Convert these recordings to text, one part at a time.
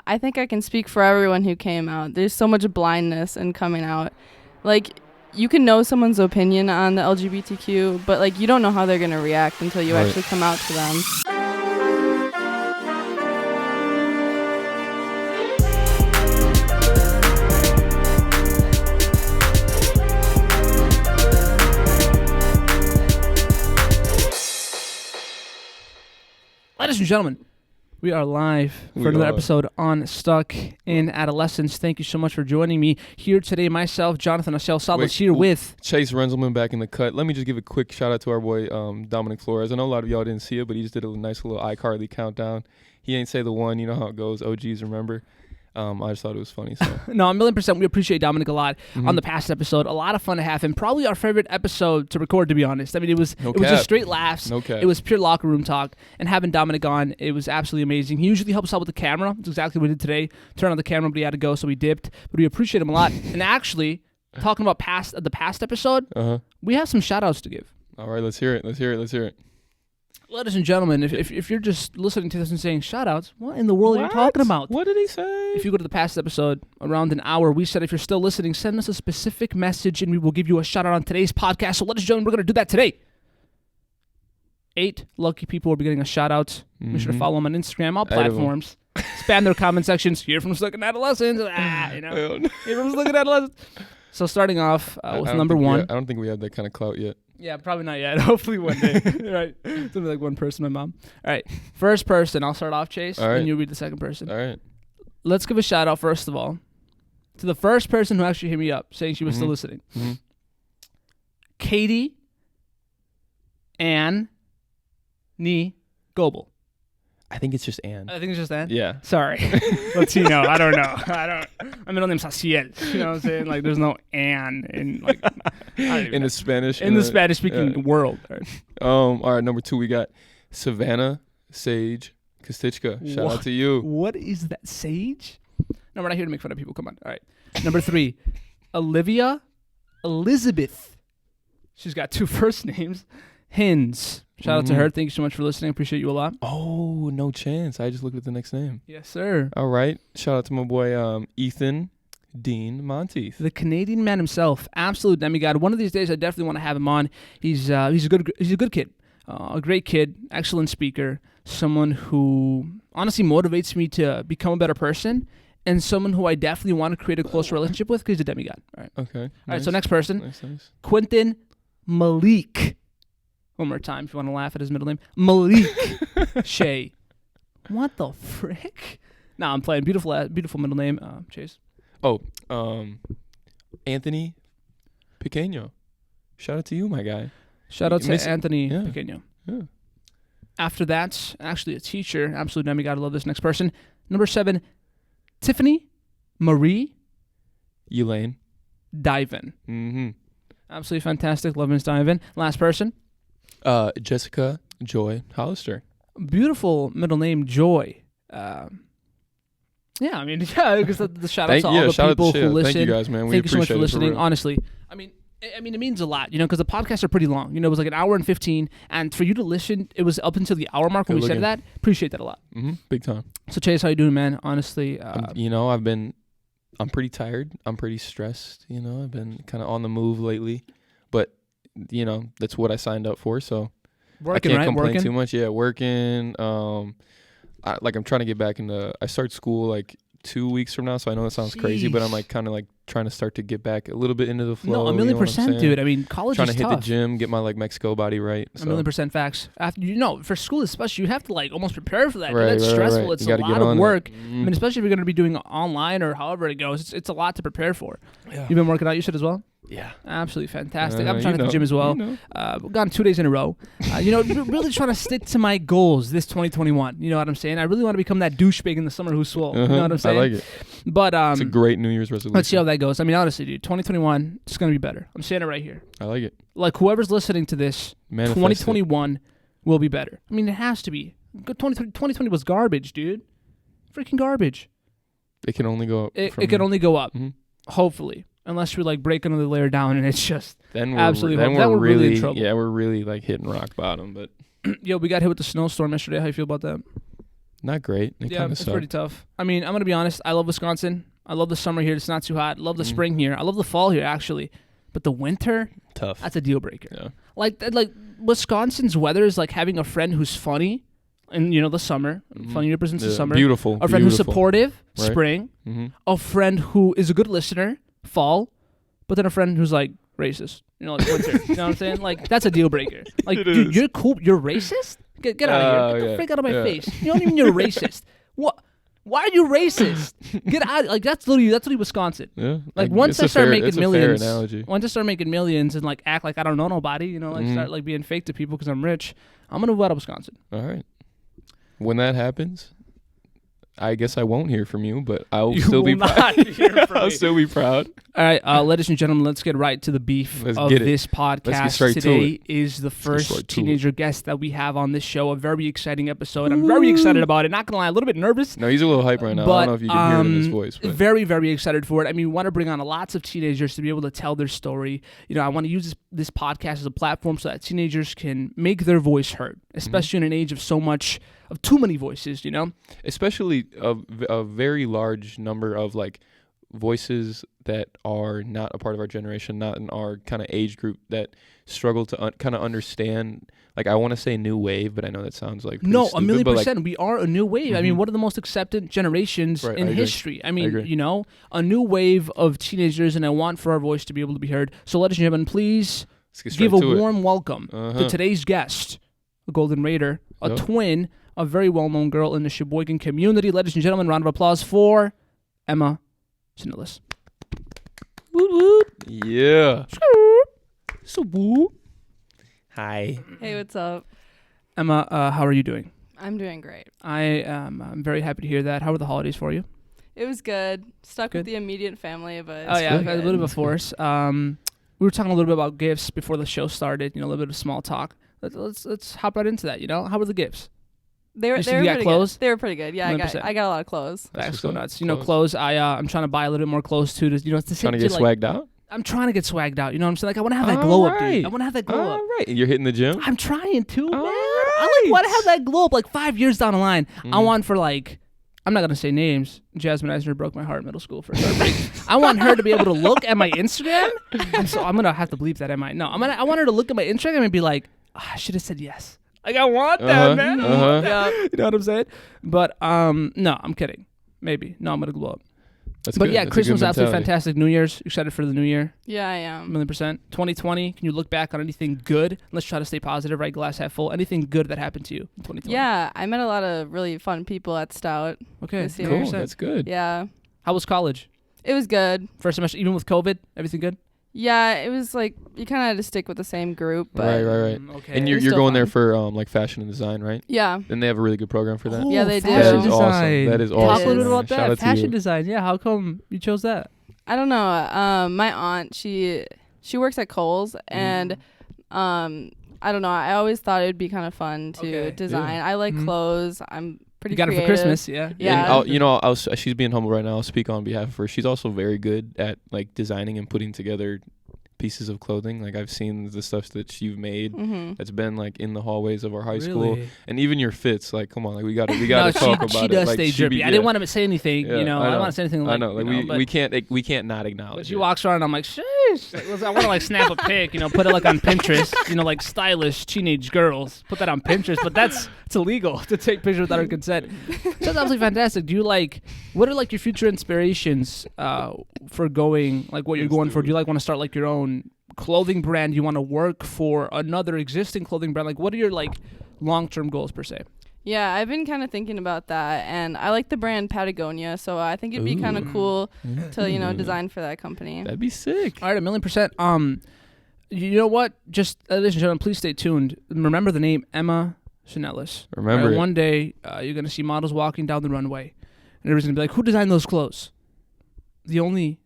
I think I can speak for everyone who came out. There's so much blindness in coming out. Like, you can know someone's opinion on the LGBTQ, but like you don't know how they're going to react until you actually come out to them. Ladies and gentlemen, we are live for another episode on Stuck in Adolescence. Thank you so much for joining me here today. Myself, Jonathan Asel Salas, here with Chase Renzelman back in the cut. Let me just give a quick shout out to our boy Dominic Flores. I know a lot of y'all didn't see it, but he just did a nice little iCarly countdown. He ain't say the one, you know how it goes. OGs remember. I just thought it was funny. So. No, 1,000,000%. We appreciate Dominic a lot on the past episode. A lot of fun to have him. Probably our favorite episode to record, to be honest. I mean, it was just straight laughs. No cap. It was pure locker room talk. And having Dominic on, it was absolutely amazing. He usually helps out with the camera. That's exactly what we did today. Turn on the camera, but he had to go, so we dipped. But we appreciate him a lot. And actually, talking about the past episode, we have some shout-outs to give. All right, let's hear it. Ladies and gentlemen, if you're just listening to this and saying shout-outs, what in the world are you talking about? What did he say? If you go to the past episode, around an hour, we said if you're still listening, send us a specific message and we will give you a shout-out on today's podcast. So ladies and gentlemen, we're going to do that today. 8 lucky people will be getting a shout-out. Make sure to follow them on Instagram, all platforms. Spam their comment sections. Here from Stuck in Adolescence. Here from Stuck in Adolescence. So starting off with number 1. I don't think we have that kind of clout yet. Yeah, probably not yet. Hopefully one day. Right. It's only like one person, my mom. All right. First person. I'll start off, Chase. All right. And you read the second person. All right. Let's give a shout out, first of all, to the first person who actually hit me up saying she was still listening. Katie Ann Nee Goebel. I think it's just Ann. I think it's just Ann? Yeah. Sorry. Latino. I don't know. My middle name's Ciel. You know what I'm saying? Like, there's no Ann in, like... in the Spanish. In the Spanish-speaking world. All right, number 2, we got Savannah Sage Kostichka. Shout out to you. What is that? Sage? No, we're not here to make fun of people. Come on. All right. Number 3, Olivia Elizabeth. She's got 2 first names. Hins. Shout out to her. Thank you so much for listening. Appreciate you a lot. Oh, no chance. I just looked at the next name. Yes, sir. All right. Shout out to my boy Ethan Dean Monteith. The Canadian man himself. Absolute demigod. One of these days, I definitely want to have him on. He's a good kid. A great kid. Excellent speaker. Someone who honestly motivates me to become a better person. And someone who I definitely want to create a closer relationship with because he's a demigod. All right. Okay. All right, so next person. Nice. Quentin Malik. One more time if you want to laugh at his middle name. Malik Shea. What the frick? Nah, I'm playing. Beautiful middle name. Chase. Oh, Anthony Pequeño. Shout out to you, my guy. Shout out to Anthony Pequeño. Yeah. After that, actually a teacher. Absolute demigod. I love this next person. Number 7, Tiffany Marie Elaine Diven. Absolutely fantastic. Love Miss Diven. Last person. Jessica Joy Hollister. Beautiful middle name, Joy. Because the shout out to all the people who listen. Thank you guys, man. Thank you so much for listening. Honestly, I mean, it means a lot, because the podcasts are pretty long. It was like an hour and 15, and for you to listen, it was up until the hour mark when we said that. Appreciate that a lot. Big time. So Chase, how you doing, man? Honestly, I'm pretty tired. I'm pretty stressed. I've been kind of on the move lately, but that's what I signed up for. So I can't complain too much. Yeah, working. I'm trying to get back into. I start school like 2 weeks from now, so I know that sounds crazy, but I'm like kind of like trying to start to get back a little bit into the flow. No, 1,000,000%, dude. I mean, college is tough. Trying to hit the gym, get my like Mexico body right. 1,000,000% facts. After for school especially, you have to like almost prepare for that. Right, that's stressful. Right. It's a lot of work. I mean, especially if you're going to be doing online or however it goes, it's a lot to prepare for. Yeah. You've been working out, you said as well? Yeah. Absolutely fantastic. I'm trying to hit the gym as well. We've gone 2 days in a row. Really trying to stick to my goals this 2021. You know what I'm saying? I really want to become that douchebag in the summer who's swole. You know what I'm saying? I like it. But it's a great New Year's resolution. Let's see how that goes. I mean, honestly, dude, 2021 is going to be better. I'm saying it right here. I like it. Like, whoever's listening to this, 2021 will be better. I mean, it has to be. 2020 was garbage, dude. Freaking garbage. It can only go up. It can only go up. Hopefully. Unless we like break another layer down and it's just absolutely we're really in trouble. Yeah, we're really like hitting rock bottom. But yo, we got hit with the snowstorm yesterday. How you feel about that? not great. It's pretty tough. I mean, I'm going to be honest. I love Wisconsin. I love the summer here. It's not too hot. I love the spring here. I love the fall here, actually. But the winter, tough. That's a deal breaker. Yeah. Like Wisconsin's weather is like having a friend who's funny in, the summer. Funny represents the summer. Beautiful. A friend who's supportive, right. spring. A friend who is a good listener, fall. But then a friend who's like racist, like winter. You know what I'm saying? Like, that's a deal breaker. Like, dude, you're cool. You're racist? Get out of here. Get the freak out of my face. You don't even you're racist. What? Why are you racist? Get out! Like that's literally Wisconsin. Yeah. Like once I start making millions, and like act like I don't know nobody, start like being fake to people because I'm rich, I'm gonna move out of Wisconsin. All right. When that happens, I guess I won't hear from you, but I'll still be proud. I'll still be proud. All right, ladies and gentlemen, let's get right to the beef of this podcast. Today is the first teenager guest that we have on this show. A very exciting episode. I'm very excited about it. Not gonna lie, a little bit nervous. No, he's a little hype right now. I don't know if you can hear it in his voice. But. Very, very excited for it. I mean, we want to bring on lots of teenagers to be able to tell their story. I want to use this podcast as a platform so that teenagers can make their voice heard, especially in an age of too many voices, Especially a very large number of like voices that are not a part of our generation, not in our kind of age group, that struggle to kind of understand. Like, I want to say new wave, but I know that sounds like no, stupid, 1,000,000%. Like, we are a new wave. I mean, one of the most accepted generations in history. I mean, a new wave of teenagers, and I want for our voice to be able to be heard. So, ladies and gentlemen, please give a warm welcome to today's guest, a Golden Raider, a twin, a very well-known girl in the Sheboygan community. Ladies and gentlemen, round of applause for Emma Cinealis. Woot woot. Yeah. So woo. Hi. Hey, what's up? Emma, how are you doing? I'm doing great. I'm very happy to hear that. How were the holidays for you? It was good. Stuck with the immediate family, but a little bit of force. We were talking a little bit about gifts before the show started. a little bit of small talk. Let's hop right into that. How were the gifts? They were pretty good. They were pretty good. Yeah, 100%. I got a lot of clothes. That's go nuts. Clothes. I'm trying to buy a little bit more clothes too. It's the same. Trying to get swagged out. I'm trying to get swagged out. You know what I'm saying? Like, I want to have that glow up, dude. I want to have that glow up. All right. You're hitting the gym? I'm trying to, man. I want to have that glow up like 5 years down the line. I want for like, I'm not going to say names. Jasmine Eisner broke my heart in middle school for sure. I want her to be able to look at my Instagram. And so I'm going to have to bleep that. I want her to look at my Instagram and be like, I should have said yes. Like, I want that, man. Yeah. You know what I'm saying? But, no, I'm kidding. Maybe. No, I'm going to glow up. That's but good. Yeah, That's Christmas was absolutely fantastic. New Year's, excited for the new year? Yeah, I am. 1,000,000%. 2020, can you look back on anything good? Let's try to stay positive, right? Glass half full. Anything good that happened to you in 2020? Yeah, I met a lot of really fun people at Stout. Okay, this year. Cool. That's good. Yeah. How was college? It was good. First semester, even with COVID, everything good? Yeah, it was like you kind of had to stick with the same group. But right. Okay. And you're going there for like fashion and design, right? Yeah. And they have a really good program for that. Yeah, they do. That is awesome. That is awesome. Talk a little bit about Shout that. Fashion design. Yeah, how come you chose that? I don't know. My aunt, she works at Kohl's, and I don't know. I always thought it'd be kind of fun to design. Yeah. I like clothes. I'm pretty creative. You got it for Christmas, yeah. Yeah. And she's being humble right now. I'll speak on behalf of her. She's also very good at like designing and putting together pieces of clothing. Like, I've seen the stuff that you've made that's been like in the hallways of our high school, and even your fits. Like, come on, like we got to talk about it. She does like, stay drippy. I didn't want to say anything. I don't want to say anything. Like, I know. Like, we can't not acknowledge. She walks around, and I'm like, sheesh. Like, I want to like snap a pic. Put it like on Pinterest. Like stylish teenage girls. Put that on Pinterest, but it's illegal to take pictures without her consent. So that's absolutely fantastic. Do you like? What are like your future inspirations for going? Like, what you're going for? Do you like want to start like your own clothing brand? You want to work for another existing clothing brand? Like, what are your like long-term goals per se? Yeah, I've been kind of thinking about that, and I like the brand Patagonia, so I think it'd be kind of cool to design for that company. That'd be sick. All right, 1,000,000%. You know what? Just ladies and gentlemen, please stay tuned. Remember the name Emma Cinealis. Remember it. One day you're gonna see models walking down the runway, and everybody's gonna be like, "Who designed those clothes?" The only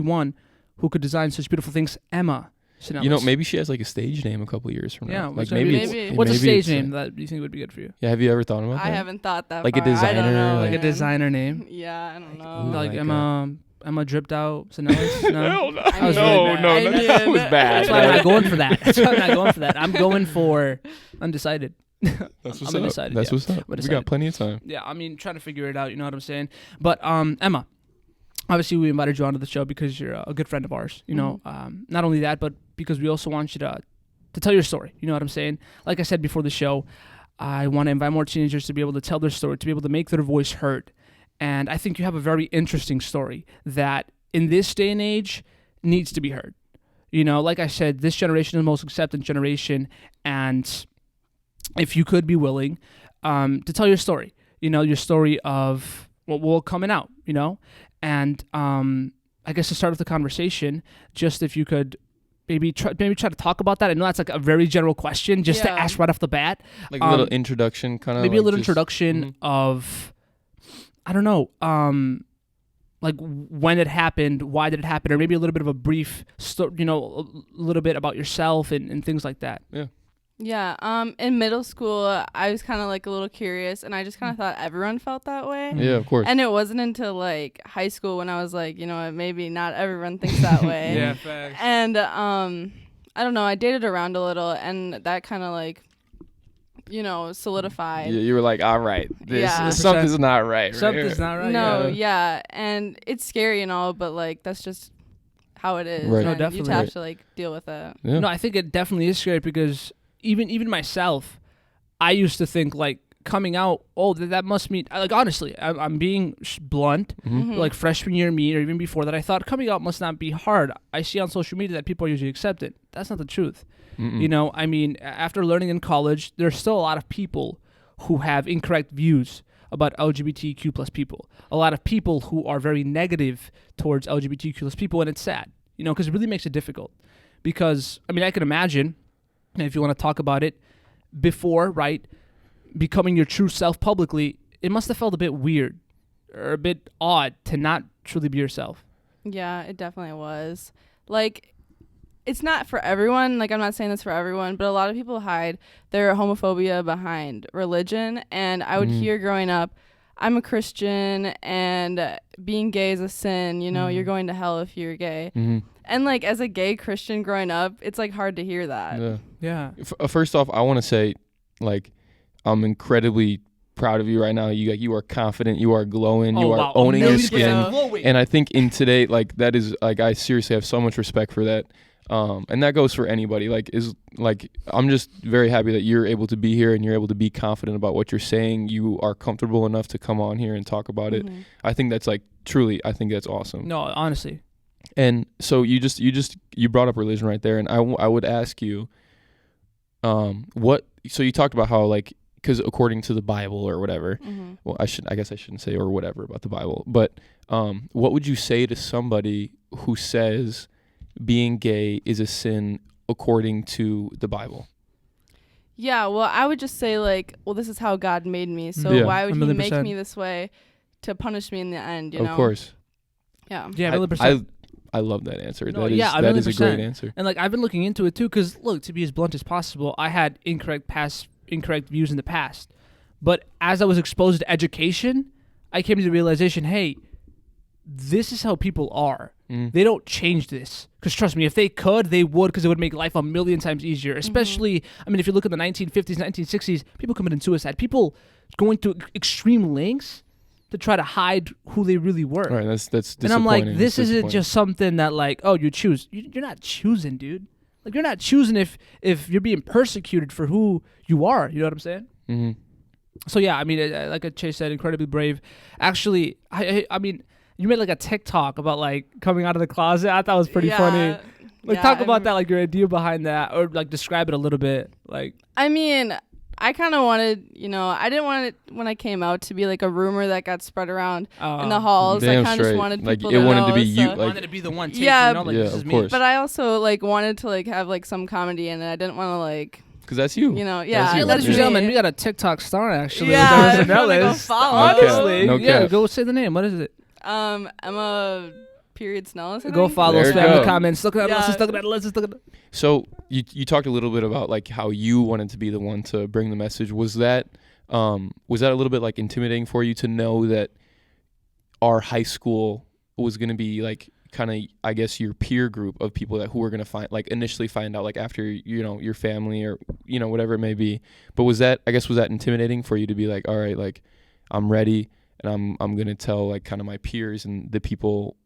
one who could design such beautiful things, Emma Cinealis. Maybe she has like a stage name a couple years from now. Yeah, like maybe. What's a stage name that you think would be good for you? Yeah, have you ever thought about that? I haven't thought that. Like far. a designer, I don't know, like a designer name. Yeah, I don't know. Like Emma dripped out Cinealis. No, hell no. That was bad. That's why I'm not going for that. I'm going for Undecided. That's what's I'm up. excited. That's what's up. We got plenty of time. Yeah, I mean, trying to figure it out. You know what I'm saying? But Emma, obviously we invited you onto the show because you're a good friend of ours. You know, not only that, but because we also want you to tell your story. You know what I'm saying? Like I said before the show, I want to invite more teenagers to be able to tell their story, to be able to make their voice heard. And I think you have a very interesting story that in this day and age needs to be heard. You know, like I said, this generation is the most acceptant generation. And if you could be willing to tell your story, you know, your story of coming out, you know, and I guess to start with the conversation, just if you could maybe try to talk about that. I know that's like a very general question just to ask right off the bat. Like a little introduction kind of. Maybe like a little introduction of, I don't know, like when it happened, why did it happen, or maybe a little bit of a brief, you know, a little bit about yourself and things like that. Yeah. Yeah. In middle school, I was kind of like a little curious, and I just kind of thought everyone felt that way. Yeah, of course. And it wasn't until like high school when I was like, you know what, maybe not everyone thinks that way. Yeah, facts. And I don't know, I dated around a little, and that kind of like, you know, solidified. You were like, all right, something's not right. Something's not right. No, yeah, and it's scary and all, but like that's just how it is. Right. No, and definitely. you have to like deal with it. Yeah. No, I think it definitely is scary because even myself, I used to think like coming out, that must mean, like honestly, I'm being blunt, like freshman year me or even before that, I thought coming out must not be hard. I see on social media that people are usually accepted. That's not the truth. You know, I mean, after learning in college, there's still a lot of people who have incorrect views about LGBTQ plus people. A lot of people who are very negative towards LGBTQ plus people, and it's sad, you know, because it really makes it difficult. Because, I mean, I can imagine, if you want to talk about it, before, right, becoming your true self publicly, it must have felt a bit weird or a bit odd to not truly be yourself. Yeah, it definitely was. Like, it's not for everyone. Like, I'm not saying this for everyone, but a lot of people hide their homophobia behind religion. And I would hear growing up, I'm a Christian and being gay is a sin. You know, you're going to hell if you're gay. And like as a gay Christian growing up, it's like hard to hear that. Yeah. First off, I want to say, like, I'm incredibly proud of you right now. You are confident. You are glowing. You are owning your skin. And I think in today, like, that is like, I seriously have so much respect for that. And that goes for anybody. Like, I'm just very happy that you're able to be here and you're able to be confident about what you're saying. You are comfortable enough to come on here and talk about it. I think that's like truly. I think that's awesome. No, honestly. And so you brought up religion right there, and I would ask you, what? So you talked about how, like, because according to the Bible or whatever. Well, I guess I shouldn't say or whatever about the Bible, but what would you say to somebody who says being gay is a sin according to the Bible? Yeah, well, I would just say, like, well, this is how God made me, so why would he make me this way to punish me in the end, you know? Of course. Yeah. Yeah, 100%. I love that answer. No, that is a great answer. And like, I've been looking into it too, because look, to be as blunt as possible, I had incorrect views in the past. But as I was exposed to education, I came to the realization, hey, this is how people are. They don't change this. Because trust me, if they could, they would, because it would make life a million times easier. Especially, I mean, if you look at the 1950s, 1960s, people committing suicide, people going to extreme lengths to try to hide who they really were. Right, that's disappointing. And I'm like, this isn't just something that, like, oh, you choose. You're not choosing, dude. Like, you're not choosing if you're being persecuted for who you are. You know what I'm saying? So, yeah, I mean, like Chase said, incredibly brave. Actually, I mean, you made, like, a TikTok about, like, coming out of the closet. I thought it was pretty funny. Like, talk about that, like, your idea behind that, or, like, describe it a little bit. Like, I mean, I kind of wanted, you know, I didn't want it when I came out to be like a rumor that got spread around in the halls. I kind of just wanted people to know. Wanted to be you. Like, wanted to be the one taking, yeah, you know, like, yeah, this is of me. course. But I also like wanted to like have like some comedy in it. I didn't want to like. Because that's you. You know, yeah. Yeah, ladies and gentlemen, we got a TikTok star actually. Yeah, Cinealis. Honestly, yeah, go say the name. What is it? Emma. Cinealis. Go follow, spam the comments. Look at Adolescence. So you talked a little bit about like how you wanted to be the one to bring the message. Was that a little bit like intimidating for you to know that our high school was going to be like kind of, I guess, your peer group of people who were going to initially find out, like after, your family or, whatever it may be. But was that intimidating for you to be like, all right, like I'm ready and I'm going to tell like kind of my peers and the people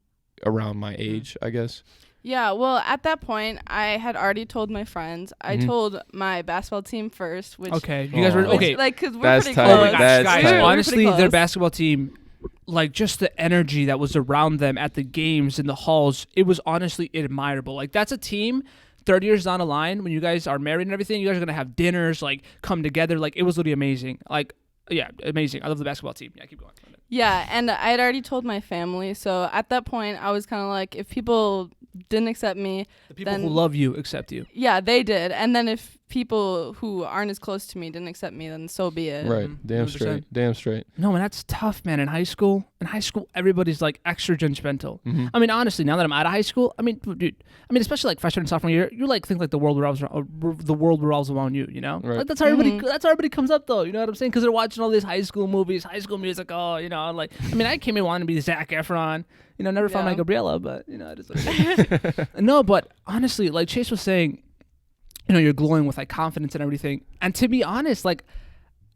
around my age, I guess? Yeah, well, at that point, I had already told my friends. I told my basketball team first, which... Okay, you guys were... Okay. Like, because we're that's pretty tight. close. Oh my gosh, guys, tight. honestly, their basketball team, like, just the energy that was around them at the games, in the halls, it was honestly admirable. Like, that's a team... 30 years down the line, when you guys are married and everything, you guys are going to have dinners, like, come together. Like, it was literally amazing. Like, yeah, amazing. I love the basketball team. Yeah, keep going. Yeah, and I had already told my family. So at that point, I was kind of like, if people didn't accept me... The people who love you accept you. Yeah, they did. And then if people who aren't as close to me didn't accept me, then so be it. Right. Damn 100%. straight. No, and that's tough, man. In high school, everybody's like extra judgmental. Mm-hmm. I mean, honestly, now that I'm out of high school, especially like freshman and sophomore year, you like think like the world revolves around you, you know? Right. Like that's how everybody comes up though, you know what I'm saying? Because they're watching all these high school movies, high school music, like, I mean, I came in wanting to be Zac Efron, never found my Gabriella, but, I just like, no, but honestly, like Chase was saying, you're glowing with like confidence and everything. And to be honest, like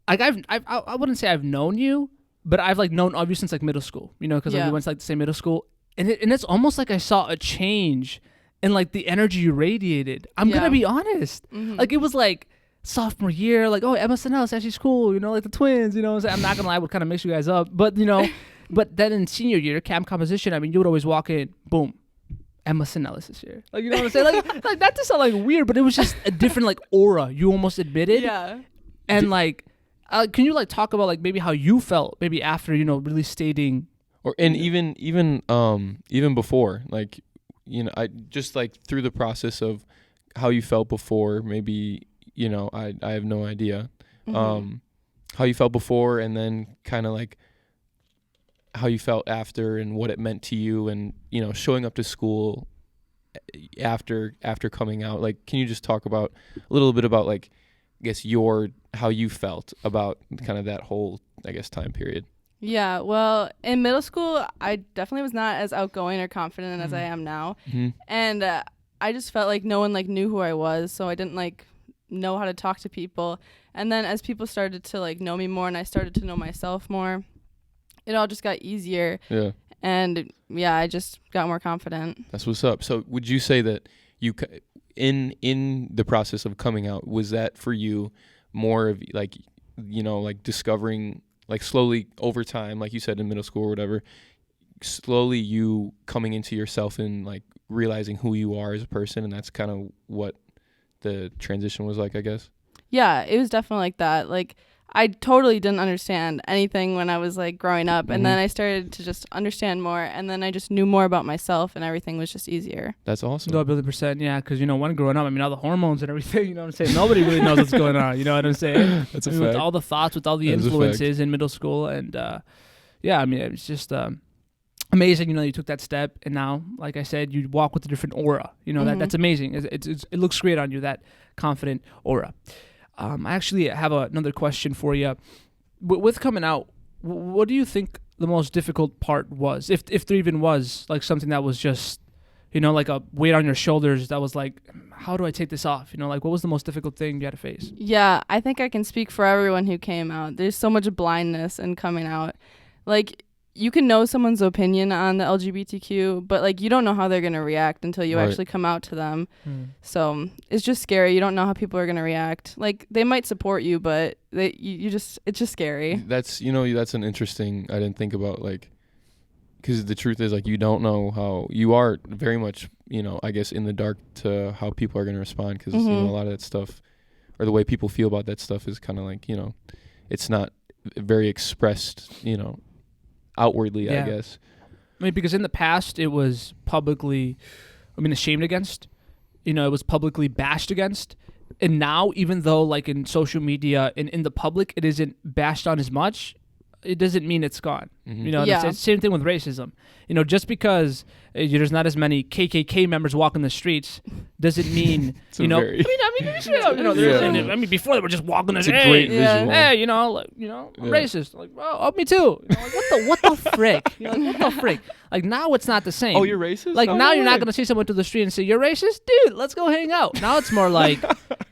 I wouldn't say I've known you, but I've like known of you since like middle school, because like, we went to like the same middle school, and it's almost like I saw a change in like the energy you radiated. I'm gonna be honest, like it was like sophomore year, like, oh, Emma Cinealis, she's cool, like the twins, I'm not gonna lie, I would kind of mix you guys up, but but then in senior year, camp composition, I mean, you would always walk in, boom, Emma Cinealis is here. Like, you know what I'm saying? Like that just sound like weird, but it was just a different like aura. You almost admitted. Yeah. And like, can you like talk about like maybe how you felt maybe after really stating, even before, like, I just like through the process of how you felt before, maybe I have no idea, how you felt before, and then kind of like how you felt after and what it meant to you, and showing up to school after coming out. Like, can you just talk about a little bit about like, I guess how you felt about kind of that whole, I guess, time period? Yeah, well, in middle school, I definitely was not as outgoing or confident as I am now, and I just felt like no one like knew who I was, so I didn't like know how to talk to people. And then as people started to like know me more and I started to know myself more, it all just got easier. Yeah. And I just got more confident. That's what's up. So would you say that you, in the process of coming out, was that for you more of like, like discovering, like slowly over time, like you said in middle school or whatever, slowly you coming into yourself and like realizing who you are as a person, and that's kind of what the transition was like, I guess? Yeah, it was definitely like that. Like, I totally didn't understand anything when I was like growing up, and then I started to just understand more, and then I just knew more about myself, and everything was just easier. That's awesome. No, 1,000,000%, yeah, because when growing up, I mean, all the hormones and everything, you know what I'm saying? Nobody really knows what's going on, you know what I'm saying? That's a fact. With all the thoughts, with all the influences in middle school, and I mean, it was just amazing, you took that step, and now, like I said, you walk with a different aura, that's amazing. It looks great on you, that confident aura. I actually have another question for you. With coming out, what do you think the most difficult part was? If there even was, like something that was just, like a weight on your shoulders that was like, how do I take this off? Like what was the most difficult thing you had to face? Yeah, I think I can speak for everyone who came out. There's so much blindness in coming out. Like, you can know someone's opinion on the LGBTQ, but like you don't know how they're going to react until you actually come out to them. So it's just scary. You don't know how people are going to react. Like, they might support you, but it's just scary. That's, that's an interesting, I didn't think about, like, because the truth is, like, you don't know how, you are very much, I guess in the dark to how people are going to respond, because, a lot of that stuff, or the way people feel about that stuff is kind of like, it's not very expressed, outwardly, I guess. I mean, because in the past, it was publicly, ashamed against. It was publicly bashed against. And now, even though, like, in social media and in the public, it isn't bashed on as much, it doesn't mean it's gone. Mm-hmm. You know, it's the same thing with racism. You know, just because there's not as many KKK members walking the streets doesn't mean, you know. I mean, before they were just walking the streets. It's a great visual. Hey, I'm racist. Like, oh, me too. You know, like, what the frick? You know, like, what the frick? Like, now it's not the same. Oh, you're racist? Like, now you're not going to see someone to the street and say, you're racist? Dude, let's go hang out. Now it's more like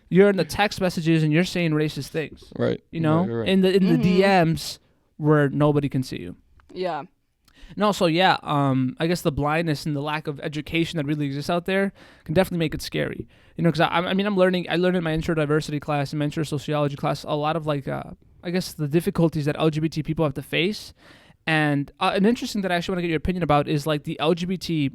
you're in the text messages and you're saying racist things. Right. You know, right. in the DMs where nobody can see you. Yeah. No, so yeah, I guess the blindness and the lack of education that really exists out there can definitely make it scary. You know, because I learned in my intro diversity class and my intro sociology class a lot of like, I guess the difficulties that LGBT people have to face. And an interesting that I actually want to get your opinion about is like the LGBT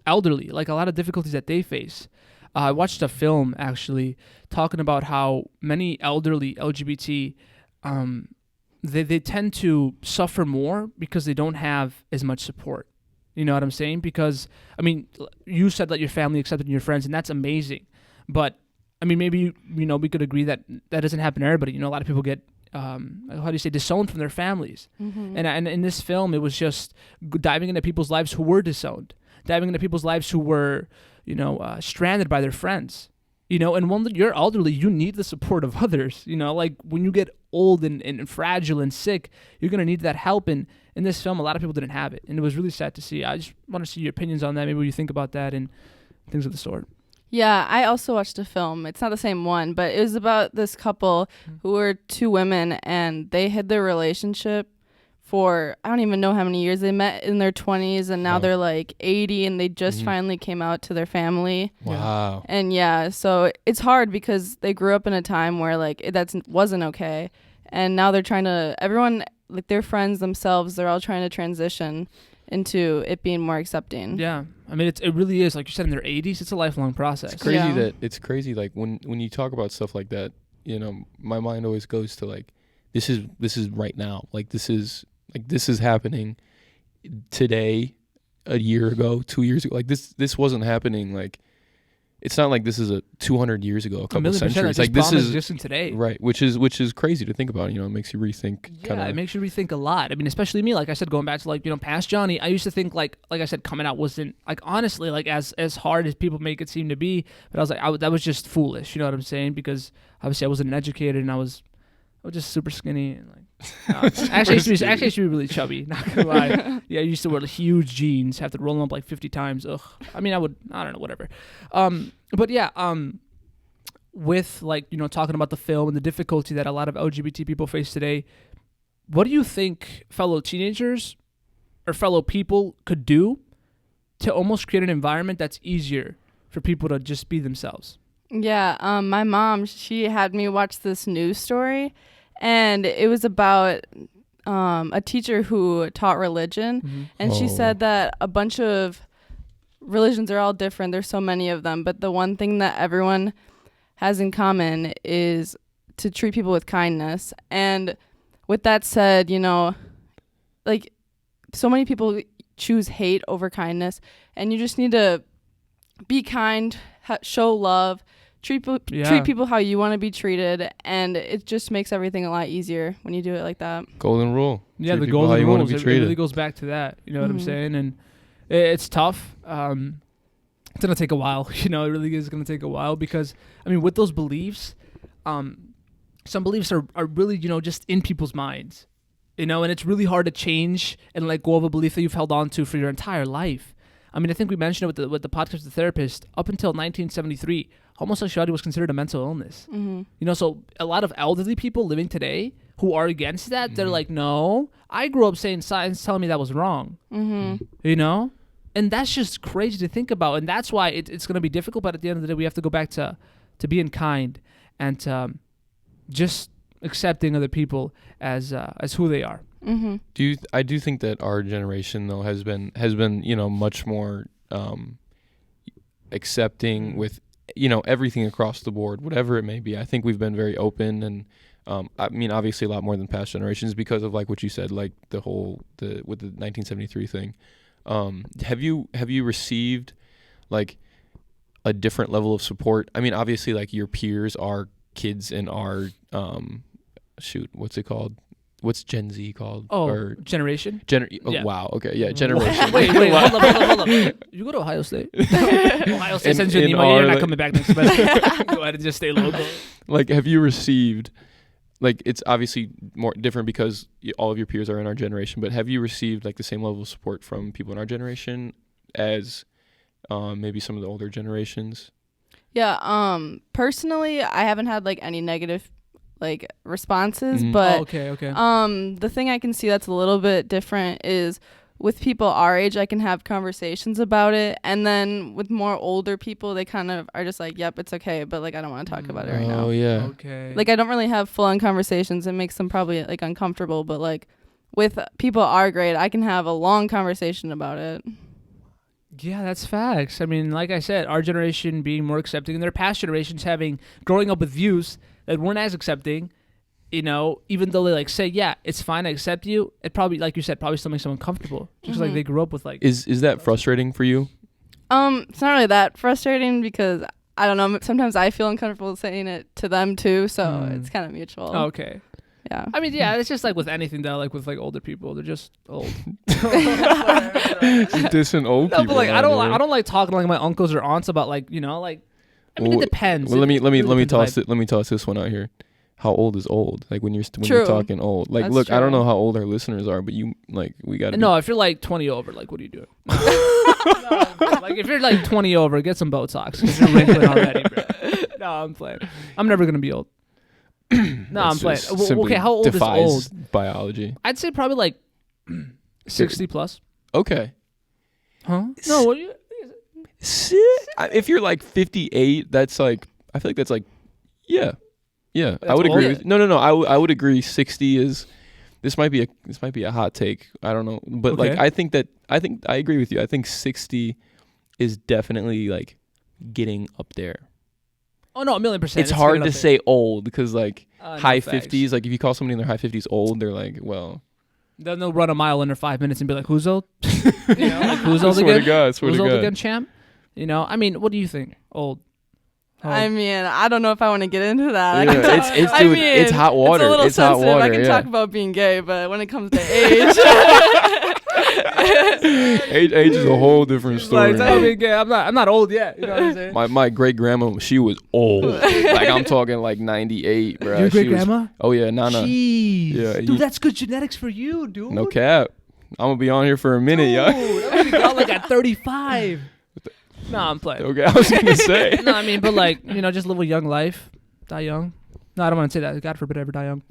elderly, like a lot of difficulties that they face. I watched a film actually talking about how many elderly LGBT, they tend to suffer more because they don't have as much support. You know what I'm saying? Because, I mean, you said that your family accepted your friends, and that's amazing. But, I mean, maybe, you know, we could agree that that doesn't happen to everybody. You know, a lot of people get, disowned from their families. Mm-hmm. And in this film, it was just diving into people's lives who were disowned, diving into people's lives who were, stranded by their friends. You know, and when you're elderly, you need the support of others. You know, like when you get old and fragile and sick, you're going to need that help. And in this film, a lot of people didn't have it. And it was really sad to see. I just want to see your opinions on that. Maybe what you think about that and things of the sort. Yeah, I also watched a film. It's not the same one, but it was about this couple who were two women, and they had their relationship for, I don't even know how many years. They met in their 20s, and now they're like 80, and they just finally came out to their family. Wow. And yeah, so it's hard because they grew up in a time where like that wasn't okay. And now they're trying to, everyone, like their friends themselves, they're all trying to transition into it being more accepting. Yeah. I mean, it really is. Like you said, in their 80s, it's a lifelong process. It's crazy like when you talk about stuff like that, you know, my mind always goes to like, this is right now. Like this is happening today, a year ago, 2 years ago. Like this wasn't happening. Like it's not like this is 200 years ago, a couple of centuries. Like this is existing today, right? Which is crazy to think about. You know, it makes you rethink. Yeah, it makes you rethink a lot. I mean, especially me. Like I said, going back to like past Johnny, I used to think like I said, coming out wasn't like honestly like as hard as people make it seem to be. But I was like, that was just foolish. You know what I'm saying? Because obviously I wasn't educated and I was just super skinny and like. Actually, I used to be really chubby. Not gonna lie. Yeah, I used to wear huge jeans. Have to roll them up like 50 times. Ugh. I mean, I don't know, whatever. But yeah. With like talking about the film and the difficulty that a lot of LGBT people face today, what do you think fellow teenagers or fellow people could do to almost create an environment that's easier for people to just be themselves? Yeah. My mom, she had me watch this news story. And it was about a teacher who taught religion. And she said that a bunch of religions are all different. There's so many of them. But the one thing that everyone has in common is to treat people with kindness. And with that said, like so many people choose hate over kindness. And you just need to be kind, show love. Treat people how you want to be treated, and it just makes everything a lot easier when you do it like that. Golden rule. Yeah, the golden rules. It really goes back to that. You know what I'm saying? And it's tough. It's going to take a while. It really is going to take a while because, I mean, with those beliefs, some beliefs are really, just in people's minds. And it's really hard to change and let go of a belief that you've held on to for your entire life. I mean, I think we mentioned it with the podcast with the therapist. Up until 1973, homosexuality was considered a mental illness. Mm-hmm. So a lot of elderly people living today who are against that, they're like, no, I grew up saying science telling me that was wrong. Mm-hmm. And that's just crazy to think about. And that's why it's going to be difficult. But at the end of the day, we have to go back to being kind and just accepting other people as who they are. Mm-hmm. I do think that our generation though has been much more accepting with everything across the board, whatever it may be. I think we've been very open and I mean obviously a lot more than past generations because of like what you said, like with the 1973 thing. Have you received like a different level of support? I mean obviously like your peers are kids in our what's it called? what's Gen Z called? Oh, or generation. Wow. Okay. Yeah. Generation. Wait. Hold up. You go to Ohio State. Ohio State sends you an email. You're not coming back next semester. Go ahead and just stay local. Like, have you received? Like, it's obviously more different because all of your peers are in our generation. But have you received like the same level of support from people in our generation as maybe some of the older generations? Yeah. Personally, I haven't had like any negative like responses, but okay. The thing I can see that's a little bit different is with people our age, I can have conversations about it, and then with more older people, they kind of are just like, "Yep, it's okay," but like I don't want to talk about it right now. Oh yeah. Okay. Like I don't really have full-on conversations. It makes them probably like uncomfortable, but like with people our grade, I can have a long conversation about it. Yeah, that's facts. I mean, like I said, our generation being more accepting, and their past generations growing up with views that weren't as accepting, you know, even though they like say, yeah, it's fine, I accept you, it probably, like you said, probably still makes them uncomfortable. Just like they grew up with like. Is that frustrating for you? It's not really that frustrating because I don't know, sometimes I feel uncomfortable saying it to them too, so it's kind of mutual. Okay. Yeah. I mean, yeah, it's just like with anything though, like with like older people, they're just old. Dissing old people. No, but like I don't like talking to like my uncles or aunts about like, you know, like I mean, it depends. Well, let me toss this one out here. How old is old? Like when you're talking old. Like, That's look, true. I don't know how old our listeners are, but we got to. No, if you're like 20 over, like what are you doing? No, like if you're like 20 over, get some Botox because you're wrinkling already, bro. No, I'm playing. I'm never gonna be old. No, I'm playing. Okay, how old is old? Biology. I'd say probably like 60 plus. Okay. Huh? No, what do you? If you're like 58, that's like, I feel like that's like, yeah. That's I would agree. old. No. I would agree. 60 is. This might be a hot take. I don't know, but Okay. like I think I agree with you. I think 60 is definitely like getting up there. Oh no, 1,000,000%. It's hard to say old because like No, high facts. 50s. Like if you call somebody in their high 50s old, they're like, well. Then they'll run a mile under 5 minutes and be like, "Who's old? You know, like who's old Swear again? to God, swear Who's to old God. again, champ? You know, I mean, what do you think? Old? I mean, I don't know if I want to get into that. Yeah, it's hot water. It's a little it's hot sensitive. water. I can yeah. talk about being gay, but when it comes to age, age is a whole different story. Like, tell me, I'm not old yet. You know what I'm saying? My great grandma, she was old. Like I'm talking like 98, bro. Your great grandma? Oh yeah, Nana. Jeez, Yeah, dude, that's good genetics for you, dude. No cap. I'm gonna be on here for a minute, Dude, y'all. I'm gonna be gone like at 35. No, I'm playing. Okay, I was gonna say. No, I mean, but like, you know, just live a young life, die young. No, I don't want to say that. God forbid I ever die young.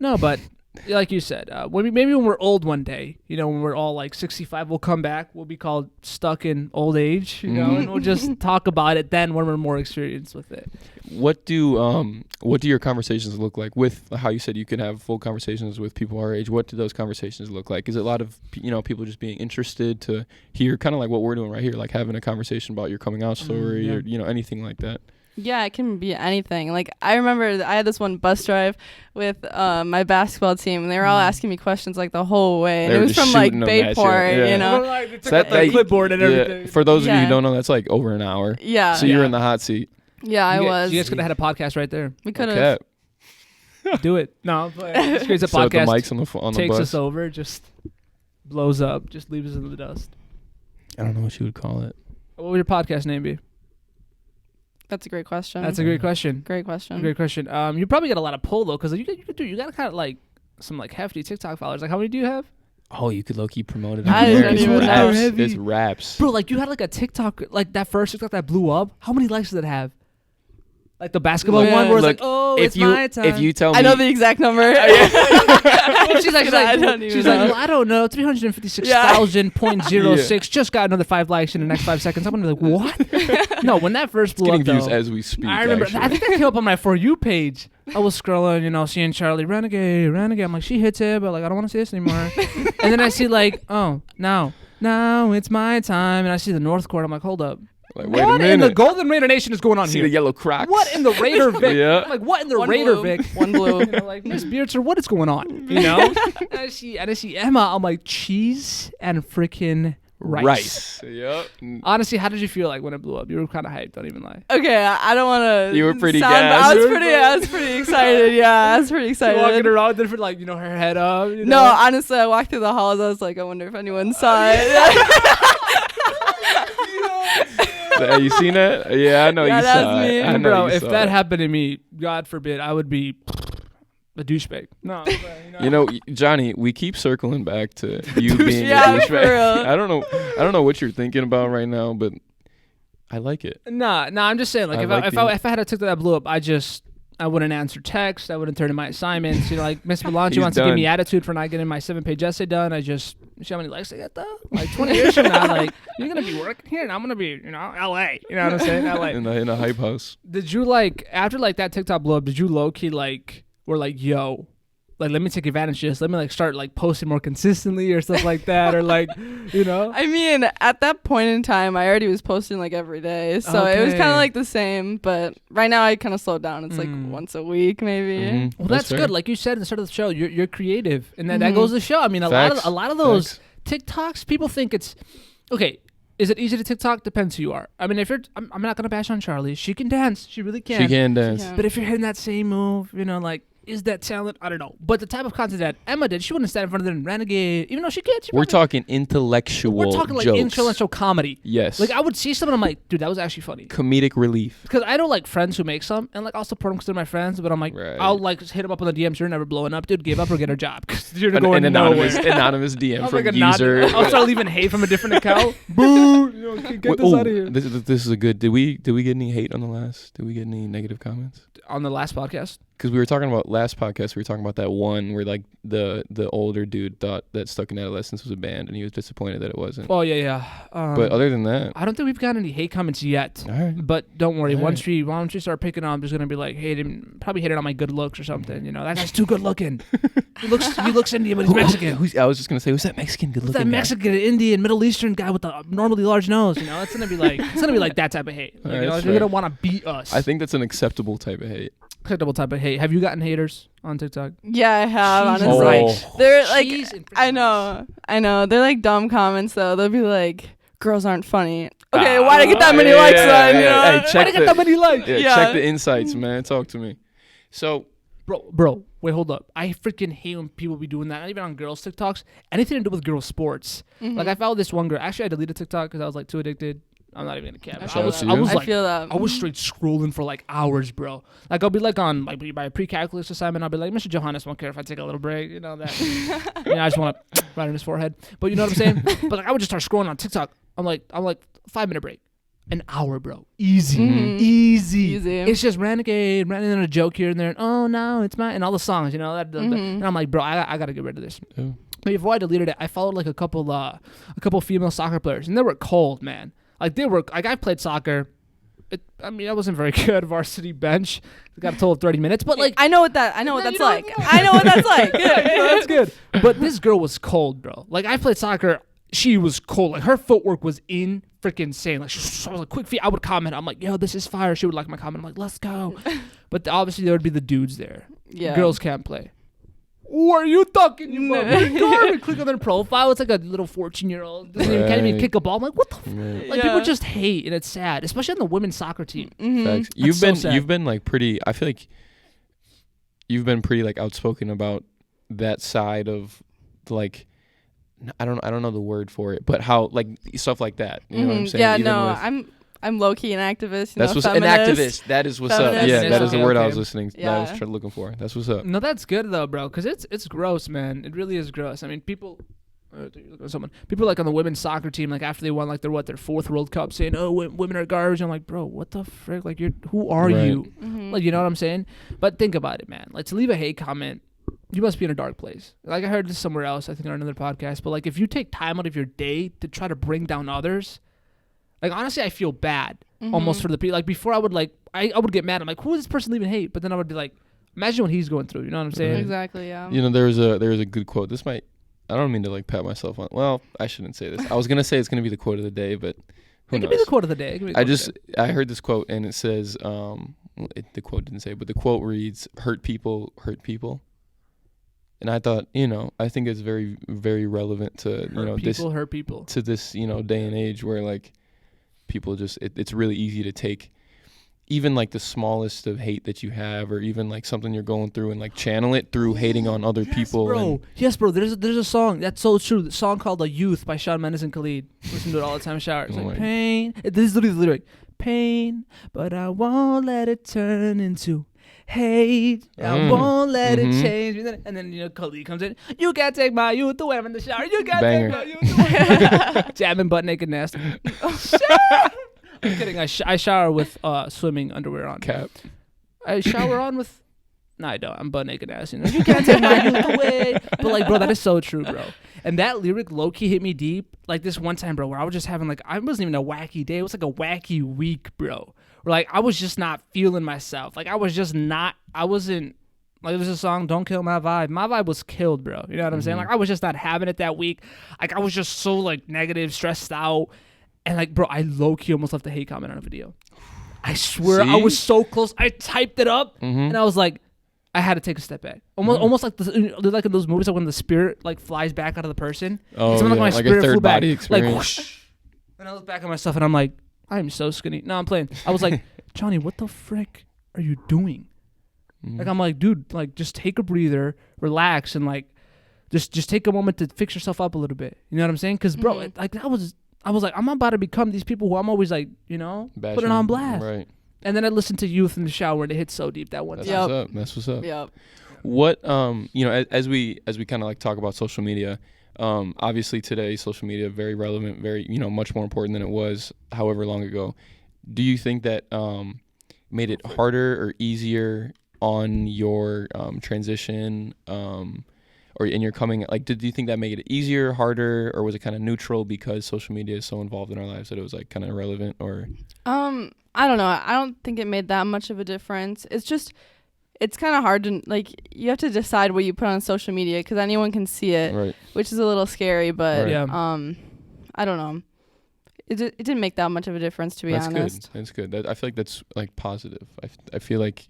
No, but like you said, maybe when we're old one day, you know, when we're all like 65, we'll come back. We'll be called stuck in old age, you know, and we'll just talk about it then when we're more experienced with it. What do your conversations look like with how you said you can have full conversations with people our age? What do those conversations look like? Is it a lot of people just being interested to hear, kind of like what we're doing right here, like having a conversation about your coming out story or anything like that? yeah, it can be anything. Like I remember I had this one bus drive with my basketball team, and they were all asking me questions like the whole way, and it was from like Bayport, you know. So that clipboard and everything. For those of you who don't know, that's like over an hour. Yeah. So you're in the hot seat. Yeah, I was. You guys could have had a podcast right there. We could have. Do it. No, it's a so podcast. the mics on the takes bus. us over, just blows up, just leaves us in the dust. I don't know what you would call it. What would your podcast name be? That's a great question. That's a great question. Great question. Great question. You probably get a lot of pull though, because you got kind of like some like hefty TikTok followers. Like, how many do you have? Oh, you could low-key promote it. I didn't even know. It's raps. Bro, like you had like a TikTok, like that first TikTok that blew up. How many likes did it have? Like the basketball one where it's like, oh, it's my time. If you tell me, I know the exact number. she's like, well, I don't know, 356,000.06. Just got another 5 likes in the next 5 seconds. I'm gonna be like, what? No, when that first blew up, getting views as we speak. I remember. Actually. I think that came up on my For You page. I was scrolling, seeing Charlie Renegade. I'm like, she hits it, but like, I don't want to see this anymore. And then I see like, oh, now it's my time, and I see the North Court. I'm like, hold up. Like, wait What a minute. in the Golden Raider Nation is going on See here? the yellow cracks. What in the Raider Vic? Yeah. I'm like, what in the One Raider blue. Vic? One blue. Like, Miss Beardser, what is going on? And I see Emma. I'm like, cheese and freaking rice. Yep. Honestly, how did you feel like when it blew up? You were kind of hyped. Don't even lie. Okay, I don't want to. You were pretty gassed. gassed. I was pretty excited. Yeah, I was pretty excited. Walking around different, like, you know, her head up. You know? No, honestly, I walked through the halls. I was like, I wonder if anyone saw it. You seen that? Yeah, I know you saw me. it. I know Bro, you if saw that it. happened to me, God forbid, I would be a douchebag. No, you know, Johnny, we keep circling back to you being a douchebag. For real. I don't know what you're thinking about right now, but I like it. Nah, I'm just saying, like, if I had a TikTok that blew up, I wouldn't answer text. I wouldn't turn in my assignments. You know, like, Miss Belanchi wants to give me attitude for not getting my 7-page essay done. See how many likes I get, though? Like, 20 years from now, like, you're going to be working here, and I'm going to be, you know, L.A. You know what I'm saying? L.A. In a hype house. Did you, like, after, like, that TikTok blew up, did you low-key, like, were like, yo, like, let me take advantage of this. Let me, like, start, like, posting more consistently or stuff like that, or, like, you know? I mean, at that point in time, I already was posting, like, every day. So it was kind of, like, the same. But right now, I kind of slowed down. It's, like, once a week, maybe. Mm-hmm. Well, that's good. Like you said at the start of the show, you're creative. And that goes to show. I mean, a lot of those TikToks, people think it's... Okay, is it easy to TikTok? Depends who you are. I mean, if you're... I'm not going to bash on Charlie. She can dance. She really can. She can dance. But if you're hitting that same move, you know, like... Is that talent? I don't know. But the type of content that Emma did, she wouldn't stand in front of them and renegade, even though she could. We're talking intellectual We're talking like jokes. intellectual comedy. Yes. Like, I would see someone, I'm like, dude, that was actually funny. Comedic relief. Because I know, like, friends who make some, and, like, I'll support them because they're my friends, but I'm like, I'll, like, just hit them up on the DMs. You're never blowing up, dude. Give up or get a job. Because you're going nowhere. Anonymous DM from like user. I'll start leaving hate from a different account. Boo! You know, get this out of here. This is a good... Did we get any hate on the last? Did we get any negative comments? On the last podcast? Because we were talking about last podcast, we were talking about that one where, like, the older dude thought that Stuck in Adolescence was a band, and he was disappointed that it wasn't. Oh yeah. But other than that, I don't think we've got any hate comments yet. all right. But don't worry, All once we start picking up, there's gonna be like probably hating on my good looks or something. You know, that guy's too good looking. he looks Indian, but he's Mexican. I was just gonna say, who's that Mexican good looking? That Mexican, Indian, Middle Eastern guy with the normally large nose. You know, it's gonna be like that type of hate. Like, you know, you're gonna want to beat us. I think that's an acceptable type of hate. Acceptable type of hate. Have you gotten haters on TikTok? Yeah, I have, Jesus honestly. Oh. They're like, I know. They're like dumb comments, though. They'll be like, girls aren't funny. Okay, why'd I get that many likes then? You know? Hey, Why'd I get that many likes? Yeah, check the insights, man. Talk to me. So, Bro, wait, hold up. I freaking hate when people be doing that, not even on girls' TikToks. Anything to do with girls' sports. Mm-hmm. Like, I followed this one girl. Actually, I deleted TikTok because I was, like, too addicted. I'm not even gonna cap. I feel that. I was straight scrolling for like hours, bro. Like, I'll be like on like by a pre-calculus assignment. I'll be like, Mr. Johannes won't care if I take a little break. You know that. I just want to write on his forehead. But you know what I'm saying? But like, I would just start scrolling on TikTok. I'm like 5-minute break, an hour, bro. Easy. It's just renegade, running in a joke here and there. And, oh no, it's mine, and all the songs, you know. And I'm like, bro, I gotta get rid of this. Yeah. But before I deleted it, I followed like a couple female soccer players, and they were cold, man. Like, I played soccer. I wasn't very good. Varsity bench. Got a total of 30 minutes. But like, I know what that's like. I know what that's like. Yeah, that's good. But this girl was cold, bro. Like, I played soccer. She was cold. Like, her footwork was in freaking insane. Like, she was like, quick feet. I would comment. I'm like, yo, this is fire. She would like my comment. I'm like, let's go. But obviously there would be the dudes there. Yeah. Girls can't play. Who are you talking about? Click on their profile. It's like a little 14-year-old. Can't even kick a ball. I'm like, what the Like, people just hate, and it's sad, especially on the women's soccer team. Facts. You've been like pretty. I feel like you've been pretty like outspoken about that side of like. I don't know the word for it, but how like stuff like that. You know what I'm saying? Yeah, I'm low key an activist. That's what's an activist. That is what's up. Yeah, that is the word I was listening. Yeah. That I was looking for. That's what's up. No, that's good though, bro. Because it's gross, man. It really is gross. I mean, people like on the women's soccer team, like after they won like their fourth World Cup, saying, "Oh, women are garbage." I'm like, bro, what the frick? Like, who are you? Like, you know what I'm saying? But think about it, man. Like, to leave a hate comment, you must be in a dark place. Like, I heard this somewhere else, I think on another podcast. But like, if you take time out of your day to try to bring down others. Like, honestly, I feel bad almost for the people. Like, before I would get mad. I'm like, who is this person leaving hate? But then I would be like, imagine what he's going through. You know what I'm saying? Exactly, yeah. You know, there was a good quote. This might, I don't mean to like pat myself on. Well, I shouldn't say this. I was going to say it's going to be the quote of the day, but who knows? It could be the quote of the day. I heard this quote and it says, the quote didn't say, but the quote reads, hurt people hurt people. And I thought, I think it's very, very relevant to, hurt people. To this, day and age where like people just, it's really easy to take even like the smallest of hate that you have, or even like something you're going through, and like channel it through hating on other people. Bro. Yes, bro. There's a song that's so true. The song called "Youth" by Shawn Mendes and Khalid. Listen to it all the time in shower. It's like pain. This is literally the lyric. Pain, but I won't let it turn into hate. I won't let it change. And then Khalid comes in. You can't take my youth away from the shower. You can't take my youth away. Jamming butt naked nasty. I'm kidding. I shower with swimming underwear on. Cap. I shower on with. No, I don't. I'm butt naked ass. You can't take my youth away. But like, bro, that is so true, bro. And that lyric low key hit me deep. Like this one time, bro, where I was just having like, I wasn't even a wacky day. It was like a wacky week, bro. Where like I was just not feeling myself. Like I was just not. I wasn't. Like there's a song, "Don't Kill My Vibe." My vibe was killed, bro. You know what I'm saying? Like I was just not having it that week. Like I was just so like negative, stressed out. And like, bro, I low-key almost left a hate comment on a video. I swear, I was so close. I typed it up, and I was like, I had to take a step back. Almost like like in those movies, like when the spirit like flies back out of the person. Oh, yeah. Like a third body experience. Like, whoosh. And I look back at myself, and I'm like, I am so skinny. No, I'm playing. I was like, Johnny, what the frick are you doing? Like, I'm like, dude, like, just take a breather, relax, and like, just take a moment to fix yourself up a little bit. You know what I'm saying? Because, bro, like I was like, I'm about to become these people who I'm always like, bashing, putting on blast. Right. And then I listened to Youth in the shower, and it hit so deep that one. That's what's up. That's what's up. Yep. What as we kind of like talk about social media, obviously today social media very relevant, very much more important than it was however long ago. Do you think that made it harder or easier on your transition? Or in your coming, like, did you think that made it easier, harder, or was it kind of neutral because social media is so involved in our lives that it was like kind of irrelevant? Or I don't know. I don't think it made that much of a difference. It's kind of hard to like. You have to decide what you put on social media because anyone can see it, right. Which is a little scary. But yeah. I don't know. It didn't make that much of a difference, to be honest. That's good. I feel like that's like positive. I feel like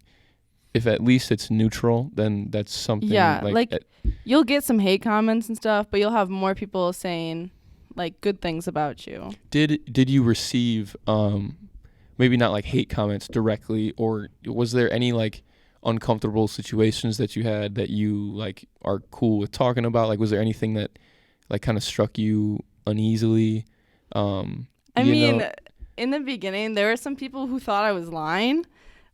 if at least it's neutral, then that's something. Yeah, like you'll get some hate comments and stuff, but you'll have more people saying like good things about you. Did you receive maybe not like hate comments directly, or was there any like uncomfortable situations that you had that you like are cool with talking about? Like was there anything that like kind of struck you uneasily? I mean, in the beginning there were some people who thought I was lying.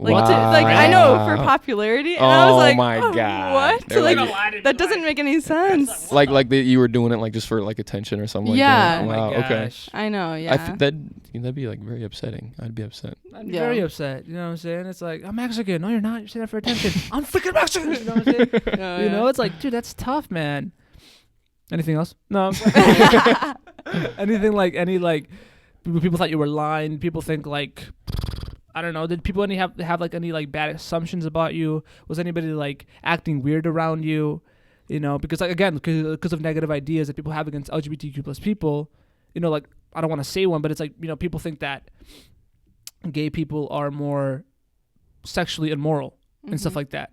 Like, wow. I know for popularity, and I was like, my God. What? Like, that doesn't make any sense. Like you were doing it like just for like attention or something. Yeah. Like that. Wow. Okay. I know. Yeah. That'd be like very upsetting. I'd be upset. I'd be very upset. You know what I'm saying? It's like, I'm Mexican. No, you're not. You're saying that for attention. I'm freaking Mexican. You know what I'm saying? You know, it's like, dude, that's tough, man. Anything else? No. Anything like people thought you were lying. People think like. I don't know. Did people have like any like bad assumptions about you? Was anybody like acting weird around you? You know, because like again, because of negative ideas that people have against LGBTQ plus people. You know, like I don't want to say one, but it's like people think that gay people are more sexually immoral and stuff like that.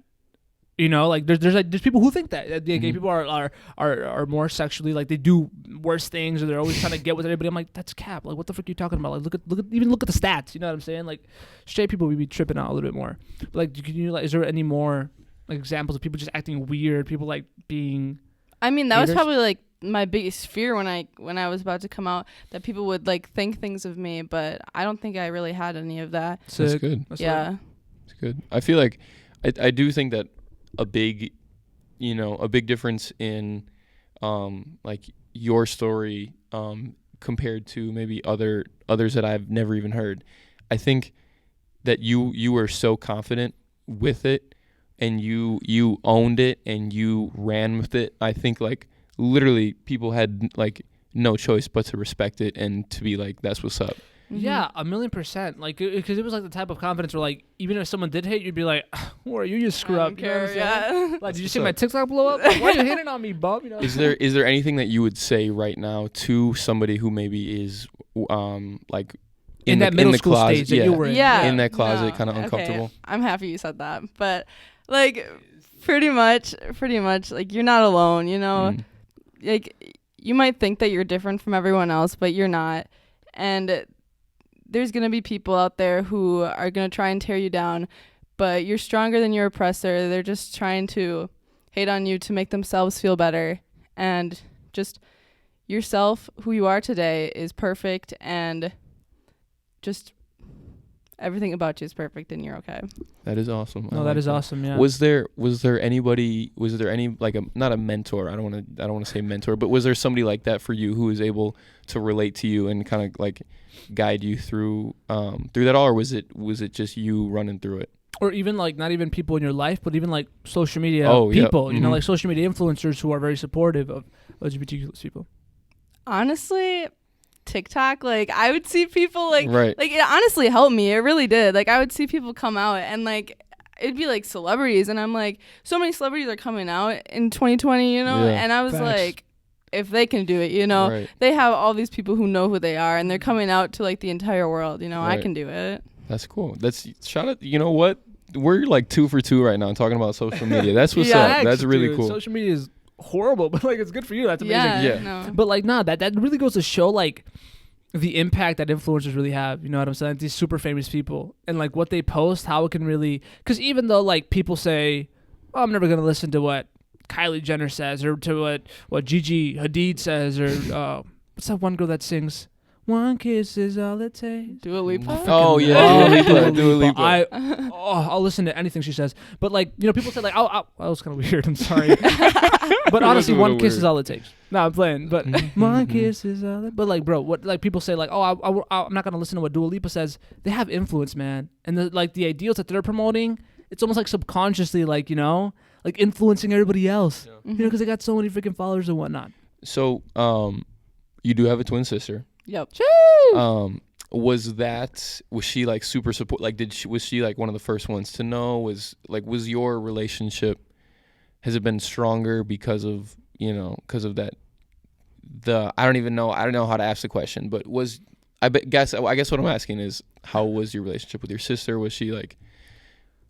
You know, like there's people who think that gay people are more sexually like they do worse things or they're always trying to get with everybody. I'm like, that's cap. Like, what the frick are you talking about? Like, look at the stats. You know what I'm saying? Like, straight people would be tripping out a little bit more. But like, is there any more like examples of people just acting weird? People like being. I mean, that haters? Was probably like my biggest fear when I was about to come out, that people would like think things of me, but I don't think I really had any of that. That's good. It's good. I feel like I do think that. A big difference in like your story compared to maybe others that I've never even heard. I think that you were so confident with it and you owned it and you ran with it. I think like literally people had like no choice but to respect it and to be like, that's what's up. Yeah, 1,000,000%. Like, because it was like the type of confidence where, like, even if someone did hate, you'd be like, "Who are you? You screw up." You know what I'm saying? Like, did you see my TikTok blow up? Like, why are you hitting on me, bum? You know? Is there anything that you would say right now to somebody who maybe is like in that middle school closet, stage that you were in? Yeah, in that closet, kind of uncomfortable? Okay. I'm happy you said that, but Like, pretty much, like, you're not alone, you know? Like, you might think that you're different from everyone else, but you're not. And there's going to be people out there who are going to try and tear you down, but you're stronger than your oppressor. They're just trying to hate on you to make themselves feel better. And just yourself, who you are today, is perfect, and just everything about you is perfect, and you're okay. That is awesome. No, that is awesome. Yeah. Was there any like not a mentor? I don't want to say mentor, but was there somebody like that for you who was able to relate to you and kind of like guide you through that all, or was it just you running through it? Or even like not even people in your life, but even like social media people, you know, like social media influencers who are very supportive of LGBTQ people. Honestly, TikTok, like I would see people like right. like it honestly helped me. It really did. Like I would see people come out and like it'd be like celebrities, and I'm like, so many celebrities are coming out in 2020, you know? Yeah. And I was like, if they can do it, you know, right. They have all these people who know who they are, and they're coming out to like the entire world, you know, right. I can do it. That's cool. That's shout out. You know what? We're like 2 for 2 right now talking about social media. That's what's up. That's really cool. Social media is horrible, but like it's good for you. That's amazing. Yeah. No. But like, that really goes to show like the impact that influencers really have. You know what I'm saying? These super famous people and like what they post, how it can really. Because even though like people say, "Oh, I'm never gonna listen to what Kylie Jenner says or to what Gigi Hadid says," or what's that one girl that sings? One kiss is all it takes. Dua Lipa? Oh, yeah. Dua Lipa. I'll listen to anything she says. But, like, you know, people say, like, that was kind of weird. I'm sorry. But honestly, one kiss is all it takes. No, I'm playing. But one kiss is all it. But, like, bro, what, like, people say, like, I'm not going to listen to what Dua Lipa says. They have influence, man. And, the ideals that they're promoting, it's almost like subconsciously, like, you know, like influencing everybody else. Yeah. You know, because they got so many freaking followers and whatnot. So, you do have a twin sister. Yep. Was she like super support? Like, was she like one of the first ones to know? Was your relationship, has it been stronger because of that? I don't know how to ask the question, but I guess what I'm asking is, how was your relationship with your sister? Was she like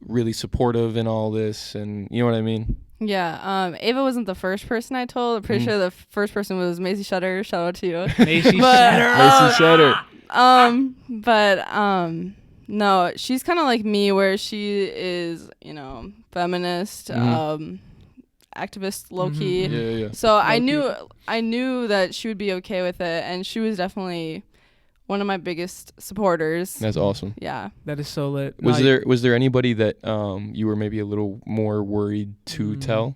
really supportive in all this? And you know what I mean? Yeah, Ava wasn't the first person I told. I'm pretty sure the first person was Macy Shutter. Shout out to you. Macy Shutter. No, she's kind of like me, where she is, you know, feminist, activist, low key. Yeah. So I knew that she would be okay with it, and she was definitely one of my biggest supporters. That's awesome. Yeah. That is so lit. Was there anybody that you were maybe a little more worried to tell?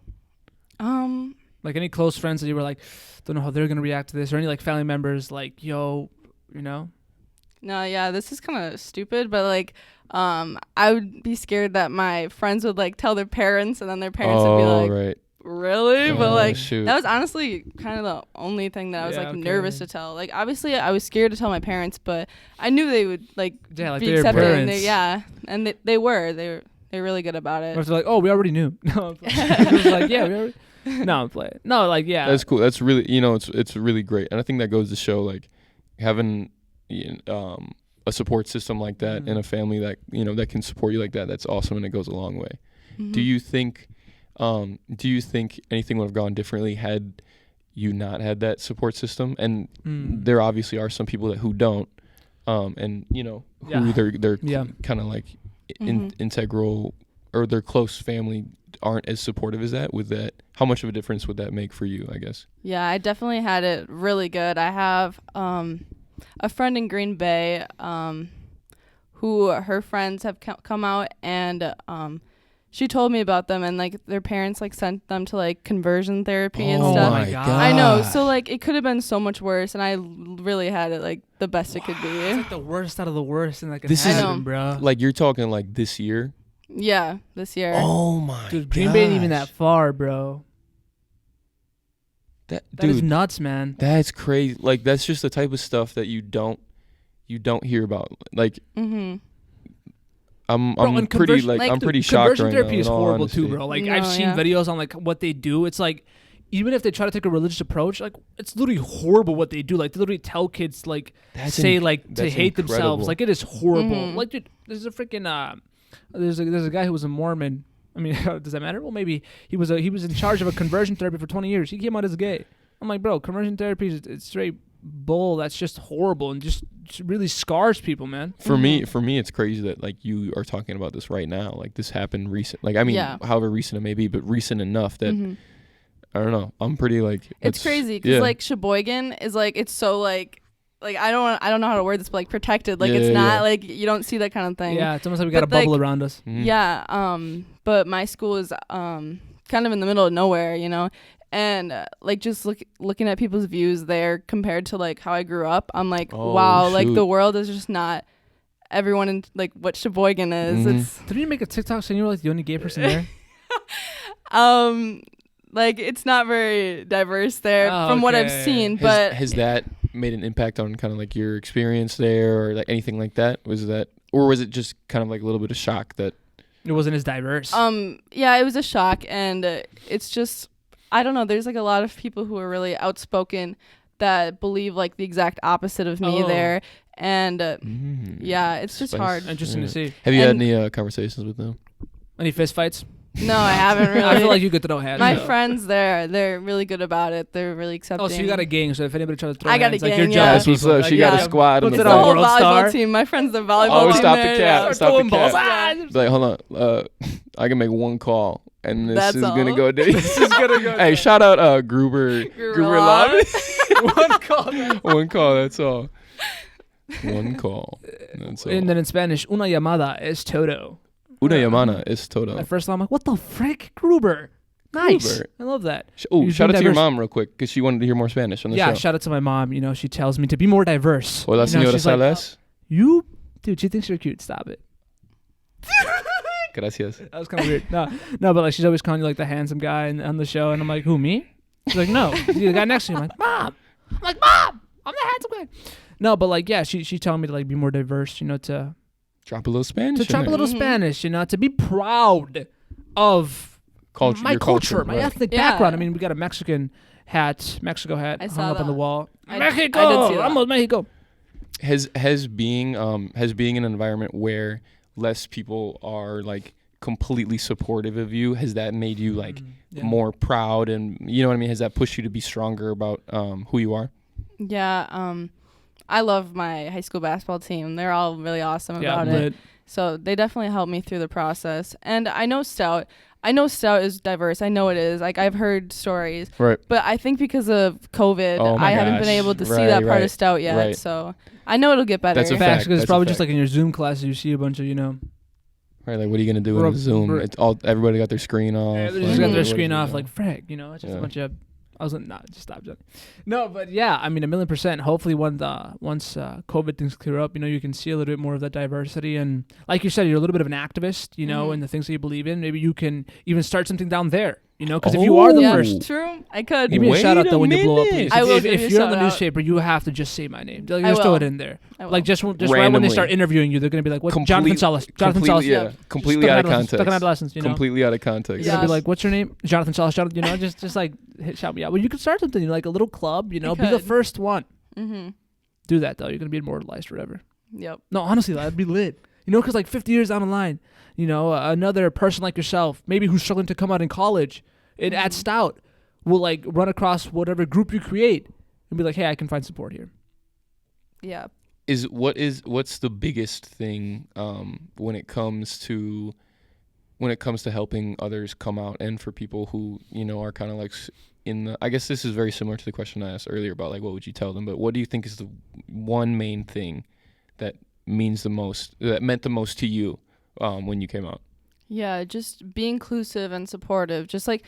Like any close friends that you were like, don't know how they're gonna react to this, or any like family members like, yo, you know? No, yeah, this is kind of stupid, but like I would be scared that my friends would like tell their parents, and then their parents would be like, right. Really? But like shoot. That was honestly kind of the only thing that I was nervous to tell. Like obviously I was scared to tell my parents, but I knew they would like be accepting. And they were really good about it. Or they're like, oh, we already knew. No, it was like, yeah, we already. No, I'm playing. No, like yeah. That's cool. That's really it's really great, and I think that goes to show like having a support system like that in a family that that can support you like that. That's awesome, and it goes a long way. Mm-hmm. Do you think anything would have gone differently had you not had that support system? And there obviously are some people who don't, and who they're kind of like integral, or their close family aren't as supportive as that. With that, how much of a difference would that make for you, I guess? Yeah, I definitely had it really good. I have a friend in Green Bay who her friends have come out, and she told me about them, and like their parents like sent them to like conversion therapy and stuff. Oh my God. I know. So like it could have been so much worse, and I really had it like the best it could be. It's like the worst out of the worst, and like this is bro. Like you're talking like this year. Yeah, this year. Oh my God. Dude, Green Bay ain't even that far, bro. That is nuts, man. That's crazy. Like that's just the type of stuff that you don't hear about. Like I'm pretty shocked conversion right therapy now, is horrible too, bro. Like I've seen videos on like what they do. It's like, even if they try to take a religious approach, like it's literally horrible what they do. Like they literally tell kids like to hate themselves. Like it is horrible. Like dude, there's a freaking there's a guy who was a Mormon, I mean, does that matter? Well, maybe he was in charge of a conversion therapy for 20 years. He came out as gay. I'm like, bro, conversion therapy is it's straight bull. That's just horrible and just really scars people, man. For me, it's crazy that like you are talking about this right now. Like this happened recent. Like I mean, however recent it may be, but recent enough that I don't know. I'm pretty like it's crazy because like Sheboygan is like it's so like I don't know how to word this, but like protected. Like it's not like you don't see that kind of thing. Yeah, it's almost like we got a bubble around us. Yeah. But my school is kind of in the middle of nowhere, you know. And like just looking at people's views there compared to like how I grew up, I'm like, wow, shoot. Like the world is just not everyone in like what Sheboygan is. Didn't you make a TikTok saying you were like the only gay person there? Like it's not very diverse there from what I've seen. But has that made an impact on kind of like your experience there or like anything like that? Was it just kind of like a little bit of shock that it wasn't as diverse? Yeah, it was a shock, and it's just. I don't know. There's like a lot of people who are really outspoken that believe like the exact opposite of me there. And yeah, it's just hard. Interesting to see. Have you had any conversations with them? Any fist fights? No, I haven't really. I feel like you could throw hands. My friends they're really good about it. They're really accepting. Oh, so you got a gang. So if anybody tries to throw hands, I got a gang, like you're That's what's up. She got a squad. What's in it the on, whole World volleyball Star? team. My friend's the volleyball team. Stop the cap. Stop the cap. Yeah. Like, hold on. I can make one call. And this is going to go down. This is going to go Hey, shout out Gruber Lobby. One call, that's all. One call. That's all. And then in Spanish, una llamada es todo. Una llamada es todo. At first I'm like, what the frick? Gruber. Nice. Gruber. I love that. Shout out to your mom real quick, because she wanted to hear more Spanish on the show. Yeah, shout out to my mom. You know, she tells me to be more diverse. Hola, señora Salas. Like, dude, she thinks you're cute. Stop it. Gracias. That was kind of weird. No, but like she's always calling you like the handsome guy on the show, and I'm like, who, me? She's like, no, the guy next to you. I'm like, Mom. I'm the handsome guy. No, but like, yeah, she's telling me to like be more diverse, you know, to drop a little Spanish. To drop a little Spanish, you know, to be proud of my culture, my ethnic background. I mean, we got a Mexico hat hung up on the wall. Mexico, I did see that. Almost Mexico. Has being in an environment where less people are like completely supportive of you, has that made you like more proud, and you know what I mean, has that pushed you to be stronger about who you are? I love my high school basketball team. They're all really awesome about it, so they definitely helped me through the process. And I know Stout is diverse. I know it is. Like I've heard stories, right? But I think because of COVID, I haven't been able to see that part of Stout yet. Right. So I know it'll get better. That's a fact. Because it's probably just like in your Zoom classes, you see a bunch of, you know. Right, like what are you gonna do in Zoom? It's all everybody got their screen off. Yeah, they just got their screen off. Like frick, you know. It's just a bunch of. I was like, nah, just stop joking. No, but yeah, I mean, 1,000,000%. Hopefully, once COVID things clear up, you know, you can see a little bit more of that diversity. And like you said, you're a little bit of an activist, you know, in the things that you believe in. Maybe you can even start something down there, you know, because if you are the first. True, I could. Give me a shout out though when you blow up, please. I will. If you're on the newspaper, you have to just say my name. Like, just throw it in there. Like just right when they start interviewing you, they're gonna be like, "What? Jonathan Salas." Yeah, completely out of context. Stuck in Adolescence, you know. Completely out of context. You're gonna be like, "What's your name?" Jonathan Salas. You know, just like shout me out. Well, you could start something, like a little club. You know, be the first one. Do that though. You're gonna be immortalized forever. Yep. No, honestly, that'd be lit. You know, because like 50 years down the line, you know, another person like yourself, maybe who's struggling to come out in college, at Stout, will like run across whatever group you create and be like, "Hey, I can find support here." Yeah. What's the biggest thing when it comes to helping others come out, and for people who, you know, are kind of like I guess this is very similar to the question I asked earlier about like what would you tell them, but what do you think is the one main thing that meant the most to you when you came out? Yeah, just be inclusive and supportive. Just like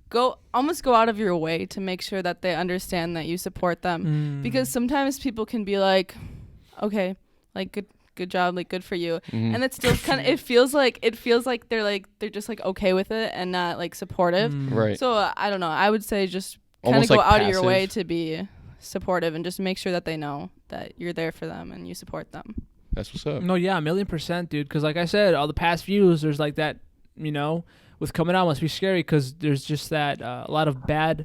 go out of your way to make sure that they understand that you support them, because sometimes people can be like, okay, like good job, like good for you, and it's still kind of it feels like they're just like okay with it and not like supportive. Right. So I don't know, I would say just kind of go out of your way to be supportive and just make sure that they know that you're there for them and you support them. That's what's up. No, yeah, 1,000,000%, dude. Because like I said, all the past views, there's like that, you know, with coming out must be scary because there's just that a lot of bad,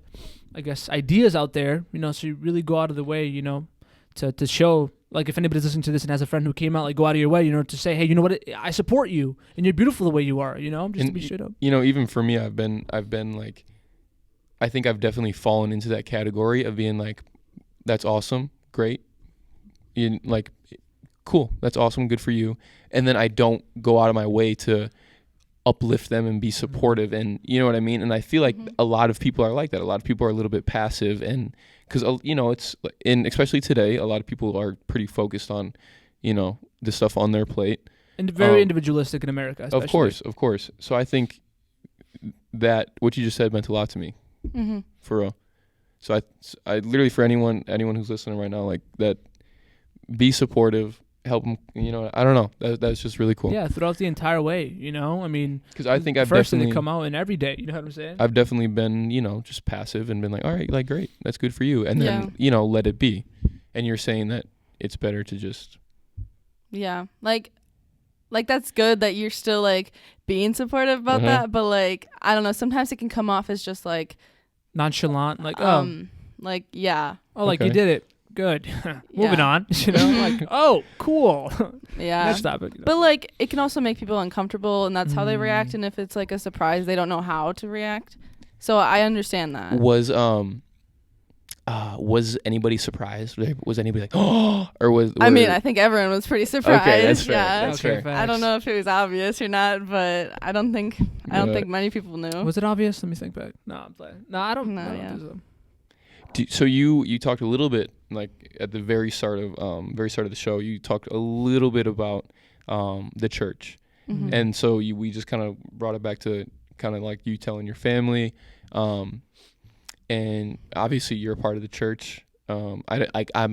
I guess, ideas out there, you know. So you really go out of the way, you know, to show Like if anybody's listening to this and has a friend who came out, like go out of your way, to say, hey, you know what? I support you and you're beautiful the way you are, just to be straight up. Even for me, I've been like, I think I've definitely fallen into that category of being like, that's awesome. Great. Like, cool. That's awesome. Good for you. And then I don't go out of my way to uplift them and be supportive, and you know what I mean. And I feel like a lot of people are like that. A lot of people are a little bit passive, and because it's especially today, a lot of people are pretty focused on the stuff on their plate, and very individualistic in America, especially. Of course. So I think that what you just said meant a lot to me, for real. So I literally, for anyone who's listening right now, like that, be supportive. Help them, I don't know. That's just really cool. Yeah, throughout the entire way, I mean, because I think I've first definitely thing to come out and every day. You know what I'm saying? I've definitely been, just passive and been like, all right, like great, that's good for you, and then let it be. And you're saying that it's better to just like that's good that you're still like being supportive about that, but like I don't know, sometimes it can come off as just like nonchalant, like like like you did it. Good. Moving on. Like, oh, cool. Yeah. Next topic. But like, it can also make people uncomfortable, and that's how they react. And if it's like a surprise, they don't know how to react. So I understand that. Was anybody surprised? Was anybody like, oh, or was? I mean, I think everyone was pretty surprised. Okay, that's fair. Yeah. That's fair. I don't know if it was obvious or not, but I don't think many people knew. Was it obvious? Let me think back. No, I'm playing. No, I don't. No, so you talked a little bit, like at the very start of the show, you talked a little bit about the church, and so we just kind of brought it back to kind of like you telling your family, and obviously you're a part of the church. I'm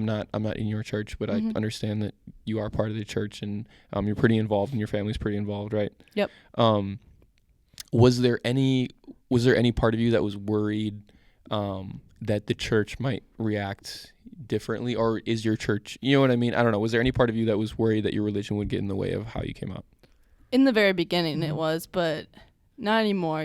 not in your church, but I understand that you are part of the church, and you're pretty involved, and your family's pretty involved, right? Yep. Was there any part of you that was worried that the church might react differently, or is your church, you know what I mean? I don't know. Was there any part of you that was worried that your religion would get in the way of how you came out? In the very beginning it was, but not anymore,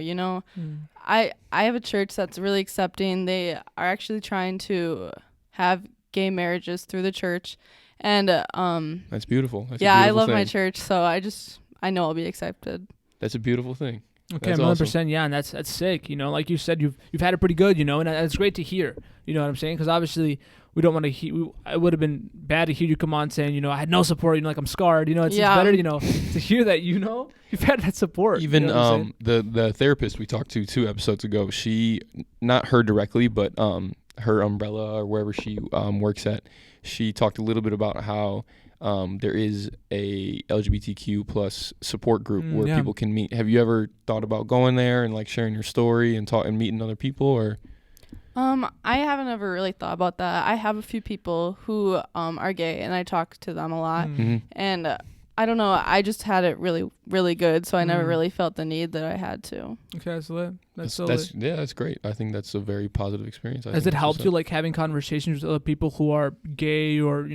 I have a church that's really accepting. They are actually trying to have gay marriages through the church, and that's beautiful. That's I love my church, so I know I'll be accepted. That's a beautiful thing. Okay, 100%, awesome. Yeah, and that's sick. Like you said, you've had it pretty good, and that's great to hear. You know what I'm saying? Because obviously we don't want to hear. It would have been bad to hear you come on saying, I had no support. Like I'm scarred. It's better, to hear that. You've had that support. Even the therapist we talked to 2 episodes ago, she, not her directly, but her umbrella or wherever she works at, she talked a little bit about how there is a LGBTQ plus support group where people can meet. Have you ever thought about going there and like sharing your story and meeting other people, or? I haven't ever really thought about that. I have a few people who are gay, and I talk to them a lot. And I don't know. I just had it really, really good, so I never really felt the need that I had to. Okay, that's lit. That's great. I think that's a very positive experience. Has it helped you, like having conversations with other people who are gay or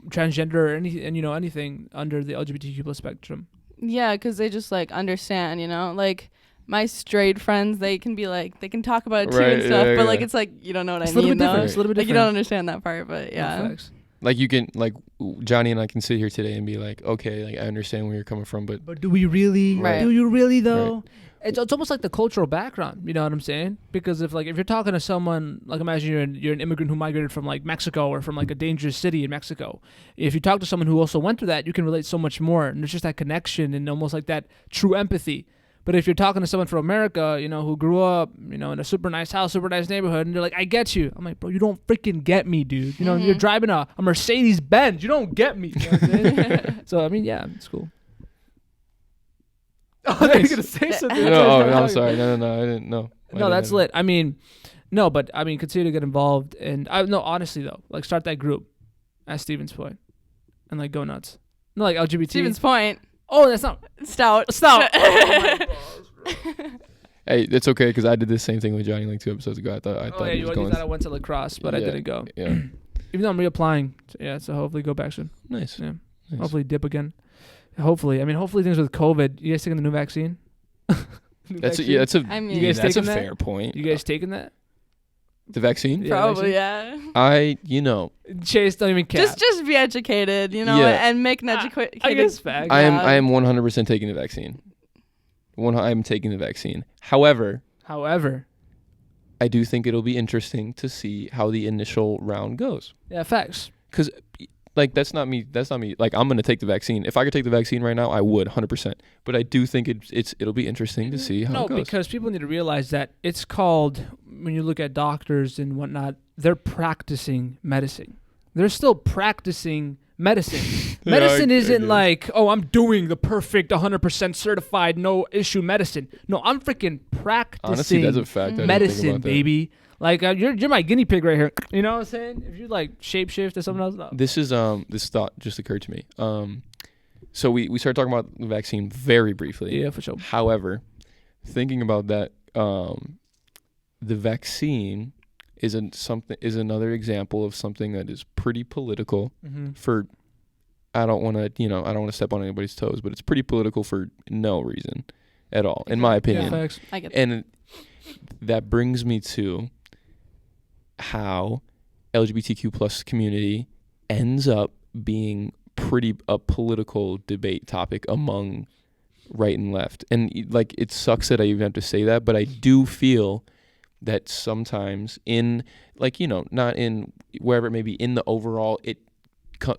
transgender or anything under the LGBTQ plus spectrum? Yeah, because they just like understand, like my straight friends, they can be like, they can talk about it too and stuff, but like it's like you don't know what I mean though. It's a little bit different. Like you don't understand that part, but yeah. Like you can, like Johnny and I can sit here today and be like, okay, like I understand where you're coming from, but do we really? Right. Do you really though? Right. It's almost like the cultural background, you know what I'm saying? Because if you're talking to someone, like imagine you're an immigrant who migrated from like Mexico or from like a dangerous city in Mexico. If you talk to someone who also went through that, you can relate so much more, and there's just that connection and almost like that true empathy. But if you're talking to someone from America, who grew up, in a super nice house, super nice neighborhood, and they're like, I get you. I'm like, bro, you don't freaking get me, dude. You're driving a Mercedes Benz. You don't get me. You know what I'm saying? So, I mean, yeah, it's cool. Oh, nice. You're going to say something. I'm sorry. No, I didn't know. No, that's lit. I mean, continue to get involved. And honestly, though, like start that group at Steven's Point and like go nuts. No, like LGBT. Stevens Point. Oh, that's not Stout. Oh my gosh, hey, it's okay because I did the same thing with Johnny like 2 episodes ago. I thought you thought I went to lacrosse, but I didn't go. Yeah. Even though I'm reapplying, so hopefully go back soon. Nice. Yeah. Nice. Hopefully dip again. Hopefully things with COVID. You guys taking the new vaccine? That's a fair point. You guys taking that? The vaccine? Probably, yeah. Chase, don't even care. Just be educated, and make an educated. I guess fact. I am 100% taking the vaccine. I'm taking the vaccine. However, I do think it'll be interesting to see how the initial round goes. Yeah, facts. Because, that's not me. Like, I'm going to take the vaccine. If I could take the vaccine right now, I would, 100%. But I do think it'll be interesting to see how it goes. No, because people need to realize that it's called, when you look at doctors and whatnot, they're practicing medicine. They're still practicing medicine. Medicine isn't like, I'm doing the perfect 100% certified, no issue medicine. No, I'm freaking practicing. Honestly, that's a fact. Medicine, baby. Like, you're my guinea pig right here. You know what I'm saying? If you like shapeshift or something else. No. This thought just occurred to me. So we started talking about the vaccine very briefly. Yeah, for sure. However, thinking about that, the vaccine is another example of something that is pretty political. For I don't want to step on anybody's toes, but it's pretty political for no reason at all, in my opinion. Yeah, facts. I get that. And that brings me to how LGBTQ plus community ends up being a political debate topic among right and left. And like, it sucks that I even have to say that, but I do feel that sometimes in, like, not in wherever it may be, in the overall, it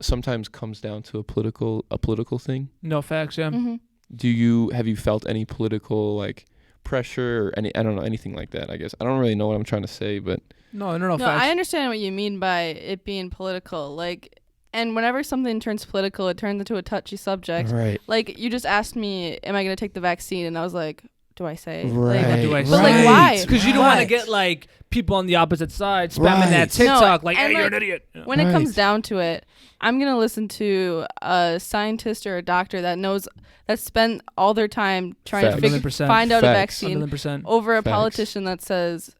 sometimes comes down to a political thing. No, facts, yeah. Mm-hmm. Have you felt any political, like, pressure or anything like that? I guess I don't really know what I'm trying to say, but no, facts. I understand what you mean by it being political, like, and whenever something turns political, it turns into a touchy subject. Right. Like, you just asked me, am I going to take the vaccine? And I was like, do I say? Right. Like, do I say? But like, why? Because you don't want to get like people on the opposite side spamming that TikTok hey, you're an idiot. When it comes down to it, I'm going to listen to a scientist or a doctor that spent all their time trying to find out a vaccine 100%. over a politician that says,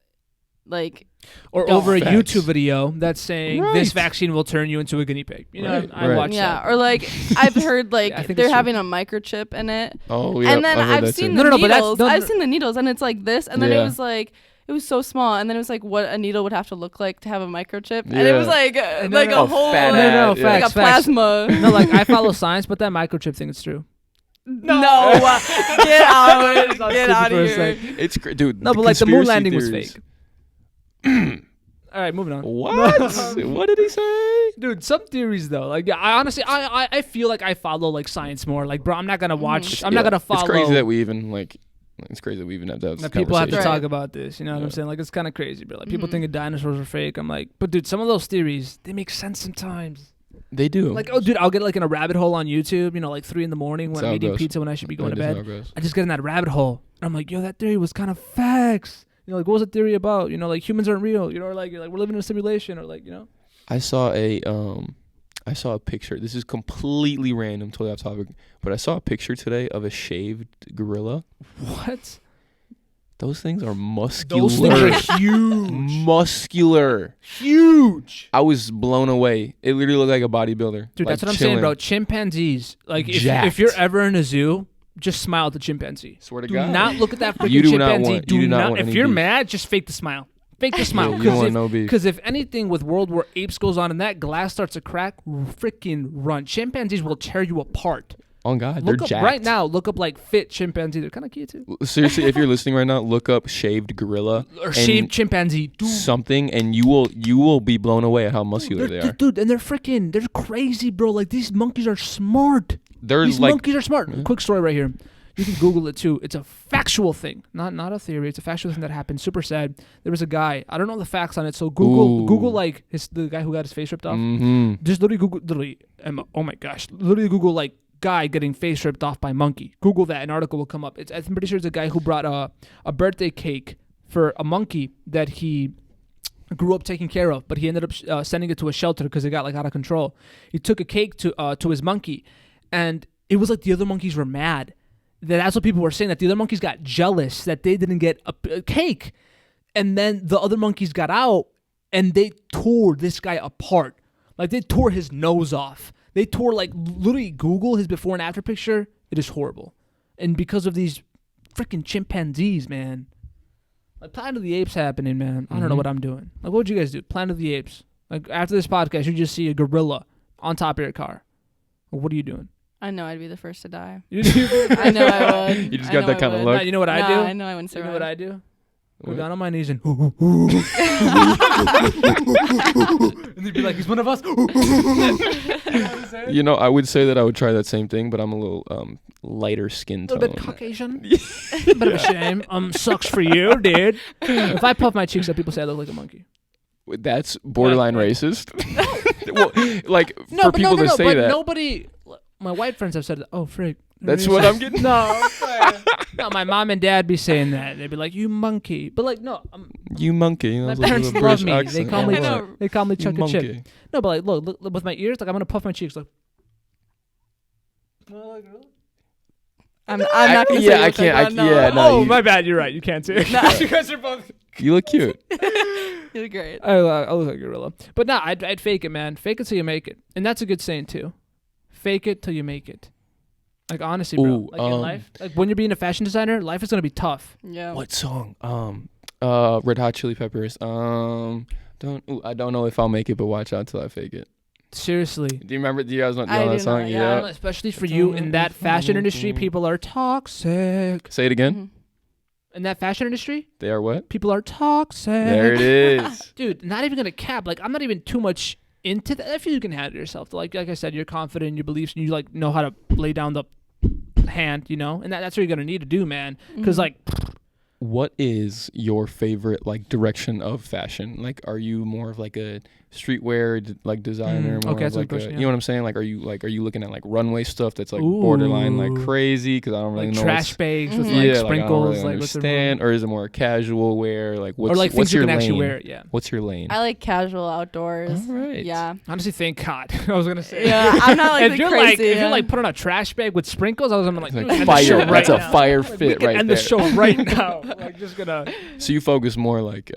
like, or over a YouTube video that's saying this vaccine will turn you into a guinea pig. I watch that. Yeah, or like, I've heard like they're having a microchip in it. Oh, yeah. And then I've seen the needles. I've seen the needles, and it's like this, and then it was like, it was so small, and then it was like what a needle would have to look like to have a microchip, and it was like a whole like a plasma. No, like, I follow science, but that microchip thing is true. No, get out of here. It's dude. No, but like the moon landing was fake. All right, moving on. What? What did he say? Dude, some theories though. Like, I honestly, I feel like I follow like science more. Like, bro, I'm not gonna watch. I'm not gonna follow. It's crazy that we even like. It's crazy that we even have to have this people have to talk about this. You know what I'm saying? Like, it's kind of crazy, bro. Like, people thinking dinosaurs are fake. I'm like, but dude, some of those theories, they make sense sometimes. They do. Like, oh, dude, I'll get like in a rabbit hole on YouTube. Like 3 a.m. when I'm eating pizza when I should be going to bed. I just get in that rabbit hole, and I'm like, yo, that theory was kind of facts. Like, what was the theory about? Like, humans aren't real. Or like, we're living in a simulation, or like, I saw a picture. This is completely random, totally off topic, but I saw a picture today of a shaved gorilla. What? Those things are muscular. Those things are huge. Muscular. Huge. I was blown away. It literally looked like a bodybuilder. Dude, that's what I'm saying, bro. Chimpanzees. Like, if you're ever in a zoo, just smile at the chimpanzee. Swear to God. Do not look at that freaking chimpanzee. Do not want if you're mad, just fake the smile. Fake the smile. Because if anything with World War Apes goes on and that glass starts to crack, freaking run. Chimpanzees will tear you apart. Oh, God. They're jacked. Right now, look up like fit chimpanzee. They're kind of cute, too. Seriously, if you're listening right now, look up shaved gorilla. Or shaved chimpanzee. Dude. Something, and you will be blown away at how muscular they are. Dude, and they're crazy, bro. Like, these monkeys are smart. These monkeys are smart. Yeah. Quick story right here. You can Google it too. It's a factual thing, not a theory. It's a factual thing that happened. Super sad. There was a guy. I don't know the facts on it. So Google like the guy who got his face ripped off. Mm-hmm. Just literally oh my gosh, literally Google like guy getting face ripped off by monkey. Google that. An article will come up. I'm pretty sure it's a guy who brought a birthday cake for a monkey that he grew up taking care of, but he ended up sending it to a shelter because it got like out of control. He took a cake to his monkey, and it was like the other monkeys were mad. That's what people were saying, that the other monkeys got jealous that they didn't get a cake. And then the other monkeys got out and they tore this guy apart. Like, they tore his nose off. They tore, like, literally Google his before and after picture. It is horrible. And because of these freaking chimpanzees, man. Like Planet of the Apes happening, man. I don't know what I'm doing. Like, what would you guys do? Planet of the Apes. Like, after this podcast, you just see a gorilla on top of your car. Well, what are you doing? I know I'd be the first to die. I know I would. You just got that kind of luck. You know what I do? I know I wouldn't survive. You know what I do? Go down on my knees and and they'd be like, he's one of us. You know, I would say that I would try that same thing, but I'm a little lighter skin tone. A little bit Caucasian. Bit of a shame. Sucks for you, dude. If I puff my cheeks up, people say I look like a monkey. That's borderline racist. Well, like, for people to say that. Nobody, my white friends have said, oh, frick. That's what I'm getting. No, no, my mom and dad be saying that. They'd be like, you monkey. But like, no. You monkey. My parents love me. They call me Chuck and monkey. Chip. No, but like, look, with my ears, like, I'm going to puff my cheeks. Like, I'm not going to say I can't. no. Oh, my bad. You're right. You can't see it. No. You guys are both. You look cute. You look great. I look like a gorilla. But no, I'd fake it, man. Fake it till you make it. And that's a good saying, too. Fake it till you make it. Like, honestly, bro. Ooh, like, in life. Like, when you're being a fashion designer, life is going to be tough. Yeah. What song? Red Hot Chili Peppers. I don't know if I'll make it, but watch out till I fake it. Seriously. Do you guys know that song? Yeah. Especially for you in that fashion industry, people are toxic. Say it again. Mm-hmm. In that fashion industry? They are what? People are toxic. There it is. Dude, not even going to cap. Like, I'm not even too much into that. I feel you can handle yourself. Like I said, you're confident in your beliefs and you, like, know how to lay down the hand, you know? And that's what you're going to need to do, man. Because, like... What is your favorite, like, direction of fashion? Like, are you more of, like, a streetwear, like, designer? More of, like, question, you know what I'm saying? Like, are you looking at, like, runway stuff that's, like, borderline, like, crazy? Because I don't really know. Trash bags with, like, sprinkles. Like, I don't really understand. Or is it more casual wear? Like, what's things what's you your can lane? actually wear? Yeah. What's your lane? I like casual outdoors. All right. Yeah. Honestly, thank God. I was gonna say. Yeah, I'm not like if the you're crazy. like, if you're like putting on a trash bag with sprinkles, I was gonna like fire. That's a now. fire fit right end there. the show right now. Like, just gonna. So you focus more like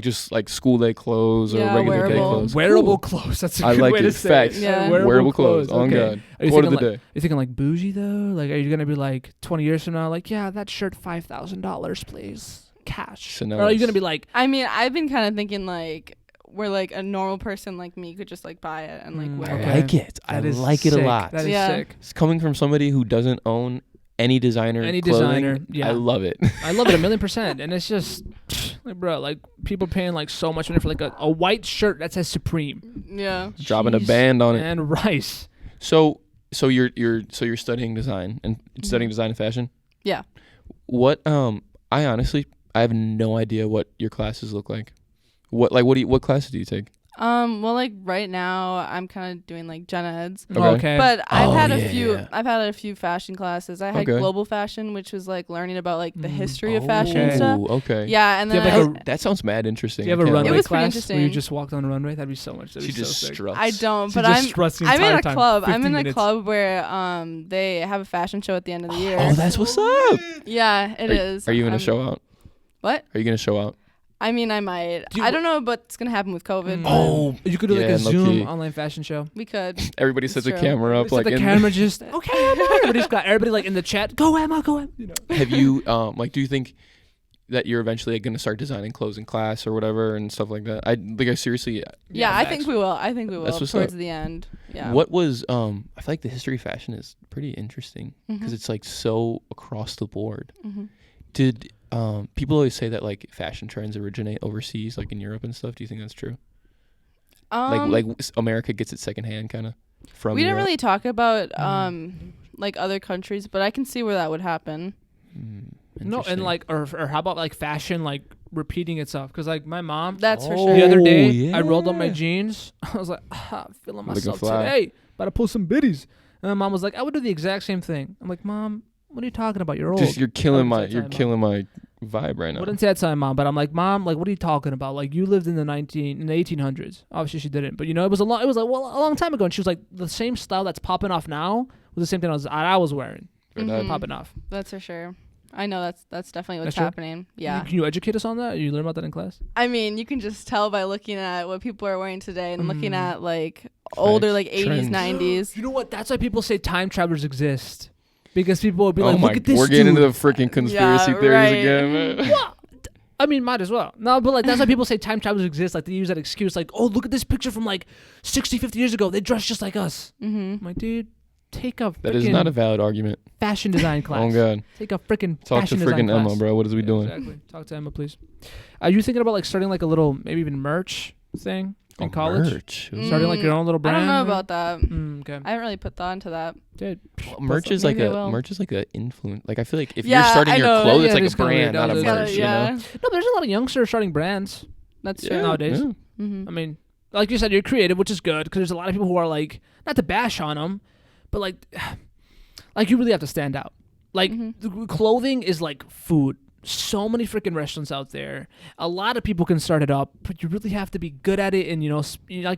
just like school day clothes or regular day clothes. Wearable clothes. That's a good like way to say it. Facts. Yeah. Wearable clothes. On God. Quote of the day. Are you thinking like bougie though? Like, are you gonna be like 20 years from now? Like, yeah, that shirt $5,000, please, cash. Cinealis. Or are you gonna be like? I mean, I've been kind of thinking like where like a normal person like me could just like buy it and like wear I like it. I like it a lot. That is sick. It's coming from somebody who doesn't own any designer clothing. Yeah. I love it. I love it 1,000,000%. And it's just like, bro, like people paying like so much money for like a white shirt that says Supreme. Yeah. Dropping a band on it. And rice. So you're studying design and studying design and fashion? Yeah. What I have no idea what your classes look like. What classes do you take? Well, like right now, I'm kind of doing like gen eds. Okay. But I've had a few. I've had a few fashion classes. I had Okay. global fashion, which was like learning about like the history of fashion and stuff. Okay. Yeah, and then that sounds mad interesting. Do you have a runway It was pretty class interesting. where you just walked on a runway? That'd be so much. She just struts. I don't, She but just struts the I'm in entire a time, club. 15 I'm in a minutes. club where they have a fashion show at the end of the year. Oh, that's what's up. Yeah, it is. Are you gonna show out? What? Are you gonna show out? I mean, I might. I don't know what's gonna happen with COVID. Oh, you could do like a low Zoom key. online fashion show. We could. Everybody sets a camera up, Like like the camera just okay. Everybody like in the chat. Go Emma, go Emma. You know. Have you do you think that you're eventually going to start designing clothes in class or whatever and stuff like that? I seriously. Yeah, I think we will. I think we will That's what's towards up. the end. Yeah. What was I feel like the history of fashion is pretty interesting because it's like so across the board. Did people always say that like fashion trends originate overseas, like in Europe and stuff? Do you think that's true? Like America gets it secondhand, kind of from. We Europe? didn't really talk about like other countries, but I can see where that would happen. No, and like or how about like fashion like repeating itself? Because like my mom, That's for sure. the other day yeah. I rolled up my jeans. I was like, feeling myself today. About to pull some biddies. And my mom was like, I would do the exact same thing. I'm like, Mom, what are you talking about? You're old. You're killing my vibe right now. I wouldn't say that to my mom, but I'm like, Mom, like, what are you talking about? Like, you lived in the 1800s. Obviously, she didn't, but you know, it was a long time ago. And she was like, the same style that's popping off now was the same thing I was wearing. Popping off. That's for sure. I know that's definitely what's That's true? happening. Yeah. Can you educate us on that? You learn about that in class? I mean, you can just tell by looking at what people are wearing today and looking at like older like 80s, 90s. You know what? That's why people say time travelers exist. Because people will be like, look at this we're getting dude. into the freaking conspiracy theories again, man. I mean, might as well. No, but like that's why people say time travelers exist. Like they use that excuse, like, oh, look at this picture from like 60, 50 years ago. They dress just like us. I'm like, dude, take a that is not a valid argument. Fashion design class. Oh god, take a freaking talk fashion to design freaking class. Emma, bro. What is we doing? Exactly. Talk to Emma, please. Are you thinking about like starting like a little, maybe even merch thing in college? Merch. Starting like your own little brand. I don't know about that. Okay. I haven't really put thought into that. Dude, well, merch is like a influence. Like I feel like if Yeah, you're starting I your know. clothes, Yeah, it's it like is a kinda brand, weird. not a Yeah, merch. You know. No, but there's a lot of youngsters starting brands. That's Yeah, true. Nowadays. Yeah. I mean, like you said, you're creative, which is good because there's a lot of people who are like, not to bash on them, but like you really have to stand out. Like the clothing is like food. So many freaking restaurants out there. A lot of people can start it up, but you really have to be good at it. And like